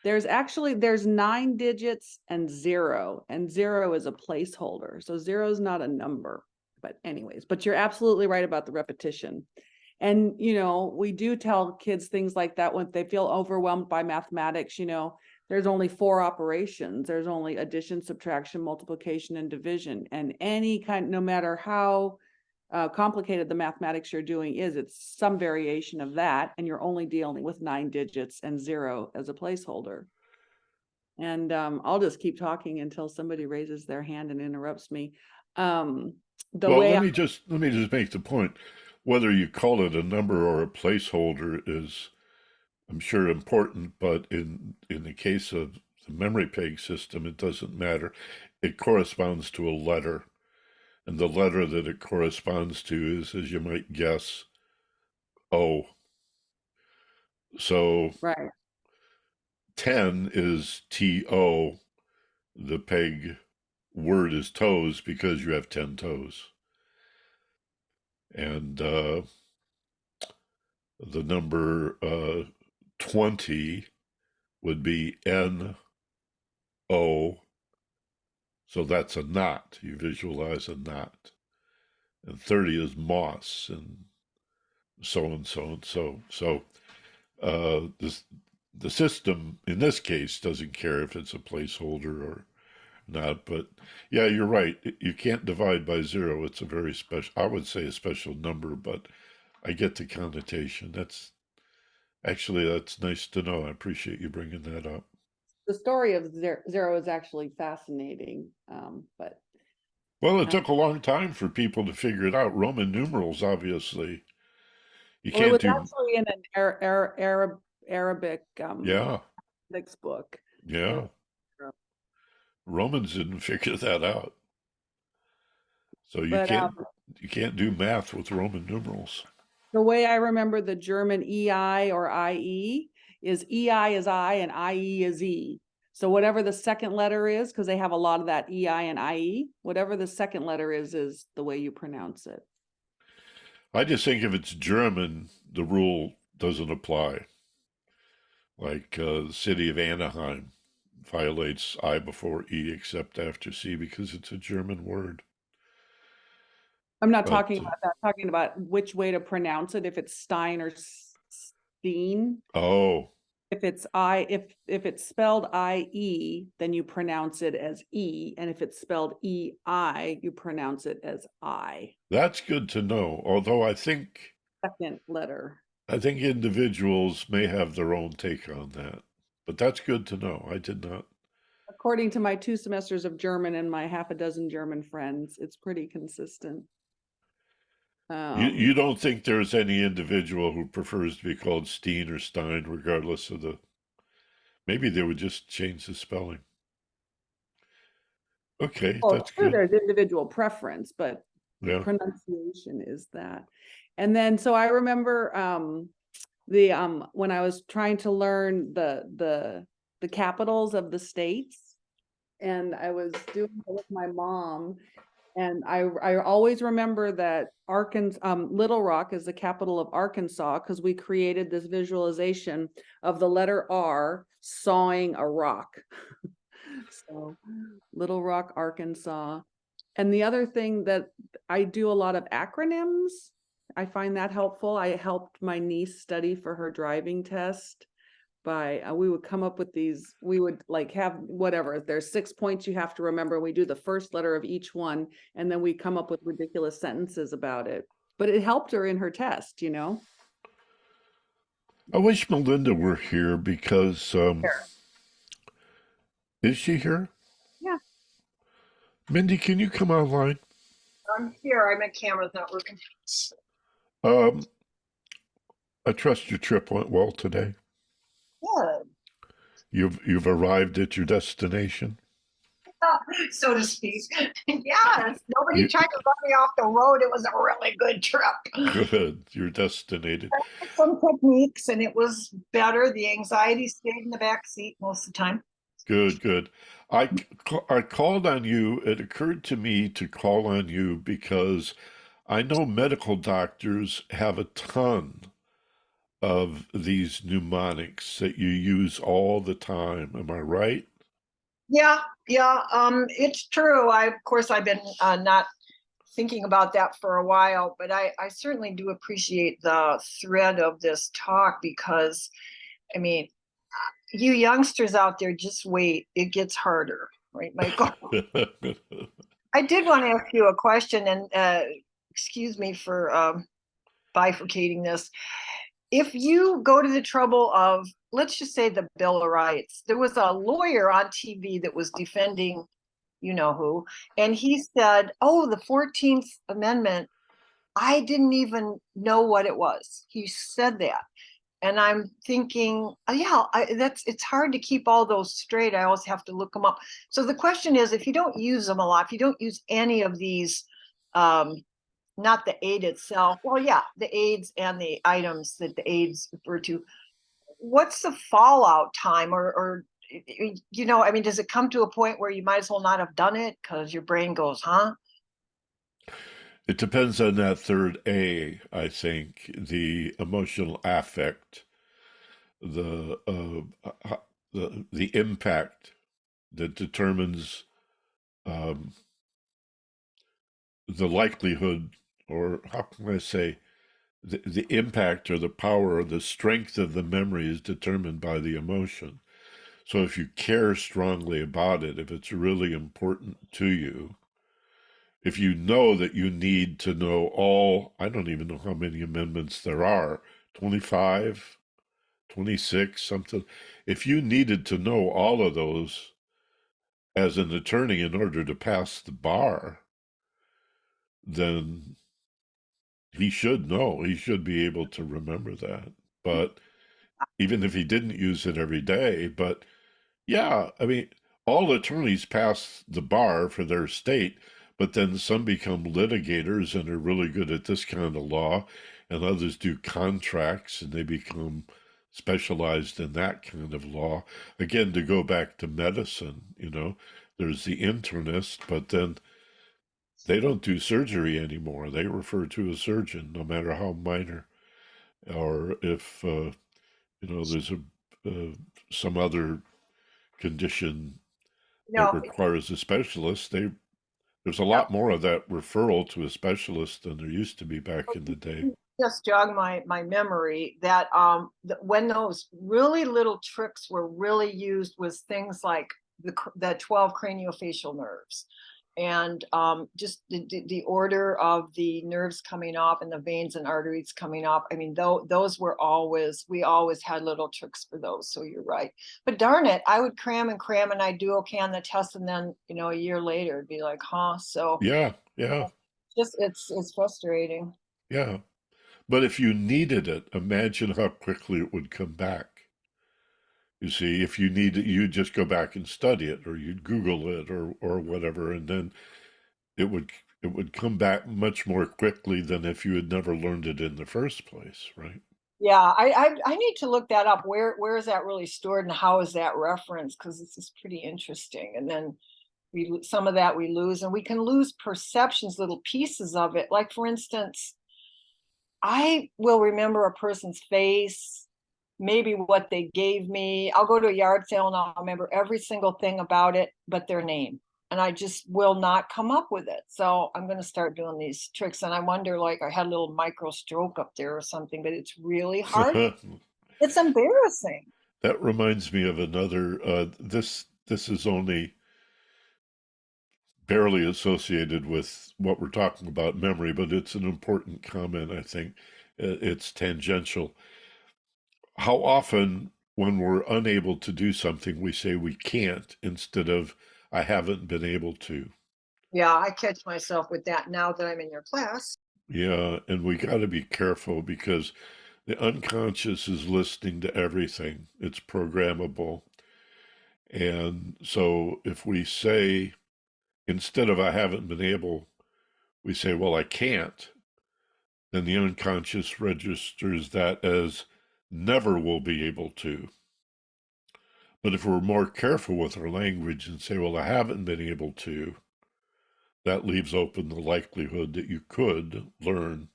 There's 9 digits and 0, and 0 is a placeholder. So 0 is not a number. But anyways, but you're absolutely right about the repetition. And we do tell kids things like that when they feel overwhelmed by mathematics. There's only 4 operations. There's only addition, subtraction, multiplication, and division. And no matter how complicated the mathematics you're doing is, it's some variation of that, and you're only dealing with 9 digits and 0 as a placeholder. And I'll just keep talking until somebody raises their hand and interrupts me. The Well, way let me just make the point. Whether you call it a number or a placeholder is, I'm sure, important, but in the case of the memory peg system, it doesn't matter. It corresponds to a letter, and the letter that it corresponds to is, as you might guess, O. So right. 10 is TO. The peg word is toes because you have 10 toes. And the number 20 would be NO. So that's a knot. You visualize a knot. And 30 is moss, and so and so and so. So this the system in this case doesn't care if it's a placeholder or not. But yeah, you're right. You can't divide by zero. It's a very special, I would say a special number, but I get the connotation. That's nice to know. I appreciate you bringing that up. The story of zero is actually fascinating. But Well, it uh, took a long time for people to figure it out. Roman numerals, obviously. You well, it can't was do, actually in an Arabic yeah, textbook. yeah. Romans didn't figure that out. So you But can't do math with Roman numerals. the way I remember the German EI or IE is EI is I and IE is E. So whatever the second letter is, because they have a lot of that EI and IE, whatever the second letter is the way you pronounce it. I just think if it's German, the rule doesn't apply. Like the city of Anaheim violates I before E except after C because it's a German word. I'm not But talking about that. I'm talking about which way to pronounce it. If it's Stein or Steen. oh, If it's I, if it's spelled IE, then you pronounce it as E, and if it's spelled EI, you pronounce it as I. that's good to know. Although Second letter. I think individuals may have their own take on that. But that's good to know. I did not. According to my 2 semesters of German and my half a dozen German friends, it's pretty consistent. You don't think there's any individual who prefers to be called Steen or Stein, regardless of the. Maybe they would just change the spelling. Okay, Well, that's sure, good. there's individual preference, but the Yeah. pronunciation is that. And then, so I remember the when I was trying to learn the capitals of the states, and I was doing it with my mom, and I always remember that Arkansas, Little Rock is the capital of Arkansas because we created this visualization of the letter R sawing a rock. So Little Rock, Arkansas. And the other thing that I do a lot of acronyms. I find that helpful. I helped my niece study for her driving test by we would come up with these, we would like have whatever, there's 6 points you have to remember. We do the first letter of each one, and then we come up with ridiculous sentences about it. But it helped her in her test, you know? I wish Melinda were here because Sure. is she here? Yeah, Mindy, can you come online? I'm here. My camera's not working. Um, I trust your trip went well today. Good. You've arrived at your destination. So to speak. Yes. Nobody You tried to run me off the road. It was a really good trip. good. You're destinated. Some techniques, and it was better. The anxiety stayed in the back seat most of the time. Good, good. I called on you. It occurred to me to call on you because I know medical doctors have a ton of these mnemonics that you use all the time. Am I right? Yeah, yeah. It's true. Of course, I've been not thinking about that for a while, but I certainly do appreciate the thread of this talk because, I mean, you youngsters out there, just wait. It gets harder, right, Michael? I did want to ask you a question, and excuse me for bifurcating this. If you go to the trouble of, let's just say, the Bill of Rights, there was a lawyer on TV that was defending you know who, and he said, oh, the 14th Amendment, I didn't even know what it was. He said that. And I'm thinking, oh, yeah, it's hard to keep all those straight. I always have to look them up. So the question is, if you don't use them a lot, if you don't use any of these, not the aid itself, well, yeah, the aids and the items that the aids refer to, what's the fallout time, or I mean, does it come to a point where you might as well not have done it because your brain goes, huh? It depends on that third A, I think, the emotional affect, the the impact that determines um, the likelihood, or how can I say, the impact or the power or the strength of the memory is determined by the emotion. So if you care strongly about it, if it's really important to you, if you know that you need to know all, I don't even know how many amendments there are, 25, 26, something. If you needed to know all of those as an attorney in order to pass the bar, then he should know. He should be able to remember that. But even if he didn't use it every day, but yeah, I mean, all attorneys pass the bar for their state, but then some become litigators and are really good at this kind of law, and others do contracts and they become specialized in that kind of law. Again, to go back to medicine, there's the internist, but then they don't do surgery anymore. They refer to a surgeon, no matter how minor, or if there's some other condition that No, requires a specialist. There's a yeah. lot more of that referral to a specialist than there used to be back in the day. Just jog my memory that when those really little tricks were really used was things like the 12 craniofacial nerves, and just the order of the nerves coming off and the veins and arteries coming off. I mean, those were we always had little tricks for those. So you're right. But darn it, I would cram and I'd do okay on the test, and then a year later it'd be like, huh? So Yeah, yeah, just it's frustrating. yeah. But if you needed it, imagine how quickly it would come back. You see, if you need it, you'd just go back and study it, or you'd Google it, or whatever, and then it would it would come back much more quickly than if you had never learned it in the first place, right? Yeah, I need to look that up. Where is that really stored and how is that referenced? Because this is pretty interesting. And then some of that we lose, and we can lose perceptions, little pieces of it. Like for instance, I will remember a person's face, maybe what they gave me. I'll go to a yard sale and I'll remember every single thing about it, but their name. And I just will not come up with it. So I'm going to start doing these tricks. And I wonder, like, I had a little micro stroke up there or something, but it's really hard. It's embarrassing. That reminds me of another. This is only barely associated with what we're talking about, memory, but it's an important comment. I think it's tangential. How often, when we're unable to do something, we say we can't instead of I haven't been able to. Yeah, I catch myself with that now that I'm in your class. Yeah, and we got to be careful because the unconscious is listening to everything. It's programmable. And so if we say, instead of I haven't been able, we say, well, I can't, then the unconscious registers that as never will be able to. But if we're more careful with our language and say, well, I haven't been able to, that leaves open the likelihood that you could learn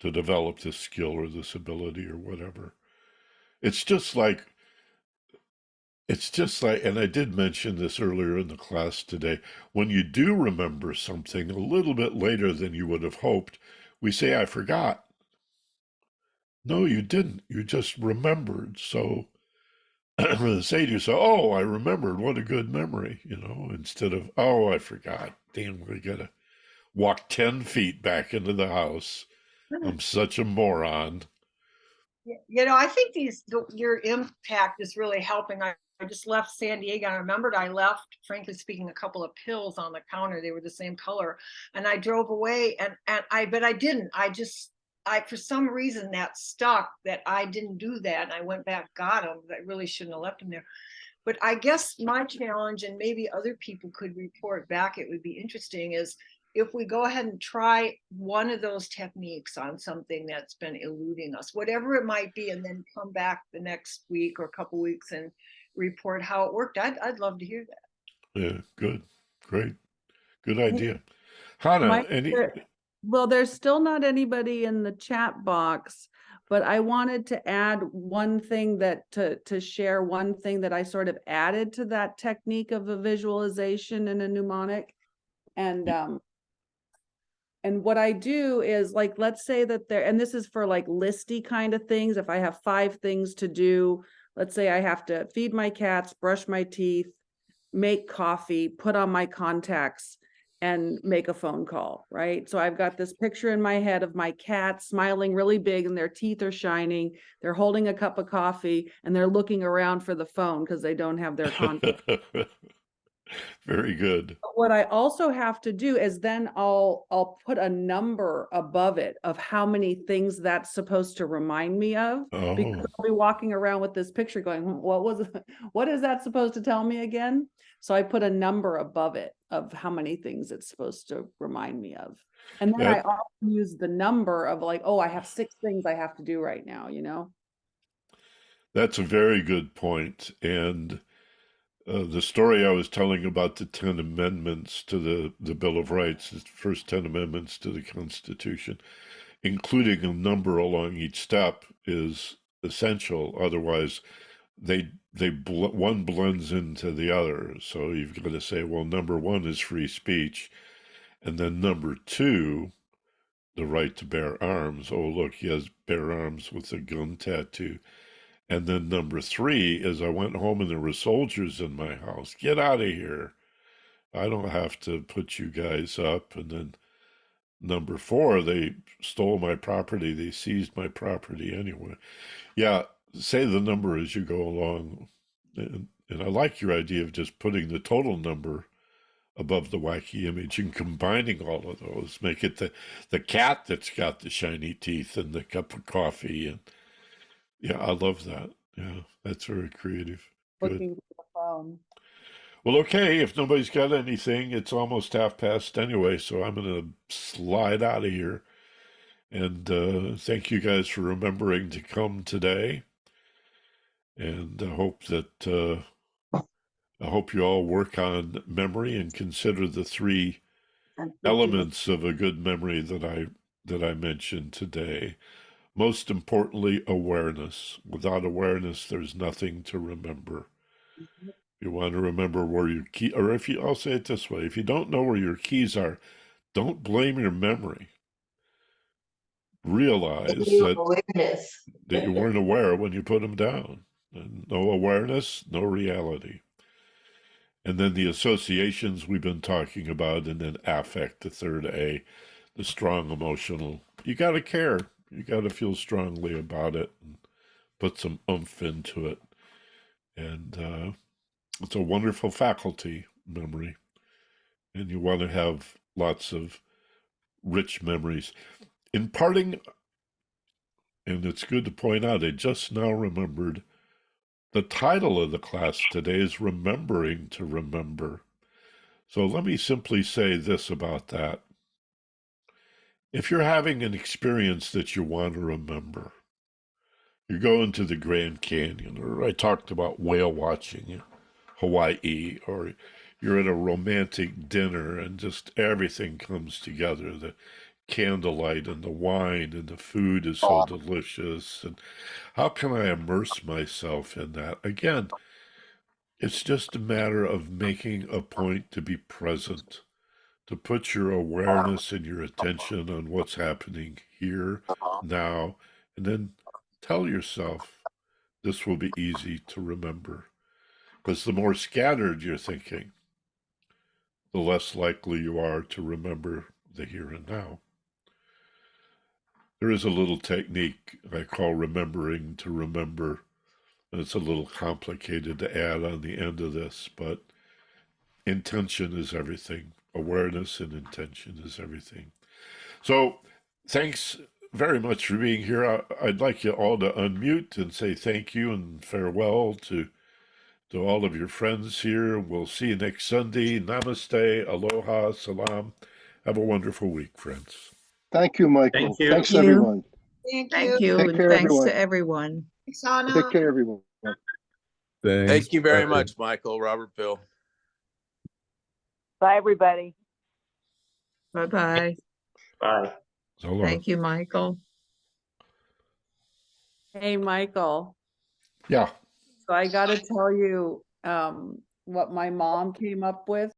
to develop this skill or this ability or whatever. It's just like, and I did mention this earlier in the class today, when you do remember something a little bit later than you would have hoped, we say, I forgot. No, you didn't. You just remembered. So say to yourself, oh, I remembered. What a good memory, instead of, oh, I forgot. Damn, we got to walk 10 feet back into the house. I'm such a moron. I think your impact is really helping. I just left San Diego and I remembered I left, frankly speaking, a couple of pills on the counter. They were the same color. And I drove away but I didn't. For some reason that stuck that I didn't do that. And I went back, got them. I really shouldn't have left them there. But I guess my challenge, and maybe other people could report back, it would be interesting, is if we go ahead and try one of those techniques on something that's been eluding us, whatever it might be, and then come back the next week or a couple weeks and report how it worked. I'd love to hear that. Yeah, good. Great. Good idea. Hannah, Well, there's still not anybody in the chat box, but I wanted to add one thing that to share one thing that I sort of added to that technique of a visualization and a mnemonic. And what I do is, like, let's say that there, and this is for like listy kind of things. If I have 5 things to do, let's say I have to feed my cats, brush my teeth, make coffee, put on my contacts, and make a phone call, right? So I've got this picture in my head of my cat smiling really big and their teeth are shining. They're holding a cup of coffee and they're looking around for the phone because they don't have their contact. Very good. What I also have to do is then I'll put a number above it of how many things that's supposed to remind me of. Because Oh, I'll be walking around with this picture going, what is that supposed to tell me again? So I put a number above it of how many things it's supposed to remind me of. And then I that, also use the number of like, oh, I have 6 things I have to do right now, you know? that's a very good point. And the story I was telling about the 10 amendments to the Bill of Rights, the first 10 amendments to the Constitution, including a number along each step, is essential. Otherwise, one blends into the other. So you've got to say, well, number 1 is free speech, and then number 2, the right to bear arms. Oh, look, he has bear arms with a gun tattoo. And then number 3 is I went home and there were soldiers in my house. Get out of here. I don't have to put you guys up. And then number 4, they stole my property. They seized my property anyway. Yeah, say the number as you go along. And I like your idea of just putting the total number above the wacky image and combining all of those. Make it the cat that's got the shiny teeth and the cup of coffee. And yeah, I love that. Yeah, that's very creative. Good. Looking for the phone. Well, okay, if nobody's got anything, it's almost 1:30 anyway, so I'm going to slide out of here. And thank you guys for remembering to come today. And I hope you all work on memory and consider the 3 elements of a good memory that I mentioned today. Most importantly, awareness. Without awareness, there's nothing to remember. You want to remember where your key, or I'll say it this way, if you don't know where your keys are, don't blame your memory. Realize that you weren't aware when you put them down. And no awareness, no reality. And then the associations we've been talking about, and then affect, the third A, the strong emotional. You got to care. You got to feel strongly about it and put some oomph into it. And it's a wonderful faculty, memory. And you want to have lots of rich memories. In parting, and it's good to point out, I just now remembered the title of the class today is Remembering to Remember. So let me simply say this about that. If you're having an experience that you want to remember, you're going to the Grand Canyon, or I talked about whale watching in Hawaii, or you're at a romantic dinner and just everything comes together. The candlelight and the wine and the food is so delicious. And how can I immerse myself in that? Again, it's just a matter of making a point to be present, to put your awareness and your attention on what's happening here, now, and then tell yourself this will be easy to remember. Because the more scattered you're thinking, the less likely you are to remember the here and now. There is a little technique I call remembering to remember. And it's a little complicated to add on the end of this, but intention is everything. Awareness and intention is everything. So thanks very much for being here. I'd like you all to unmute and say thank you and farewell to all of your friends here. We'll see you next Sunday. Namaste, aloha, salam. Have a wonderful week, friends. Thank you, Michael. Thank you. Thanks, everyone. Thank you. Take And care, thanks everyone. to everyone. Thanks, Anna. Take care, everyone. Thank you very much, Michael, Robert, Bill. Bye, everybody. Bye-bye. Bye. Aloha. Thank you, Michael. Hey, Michael. Yeah. So I got to tell you what my mom came up with.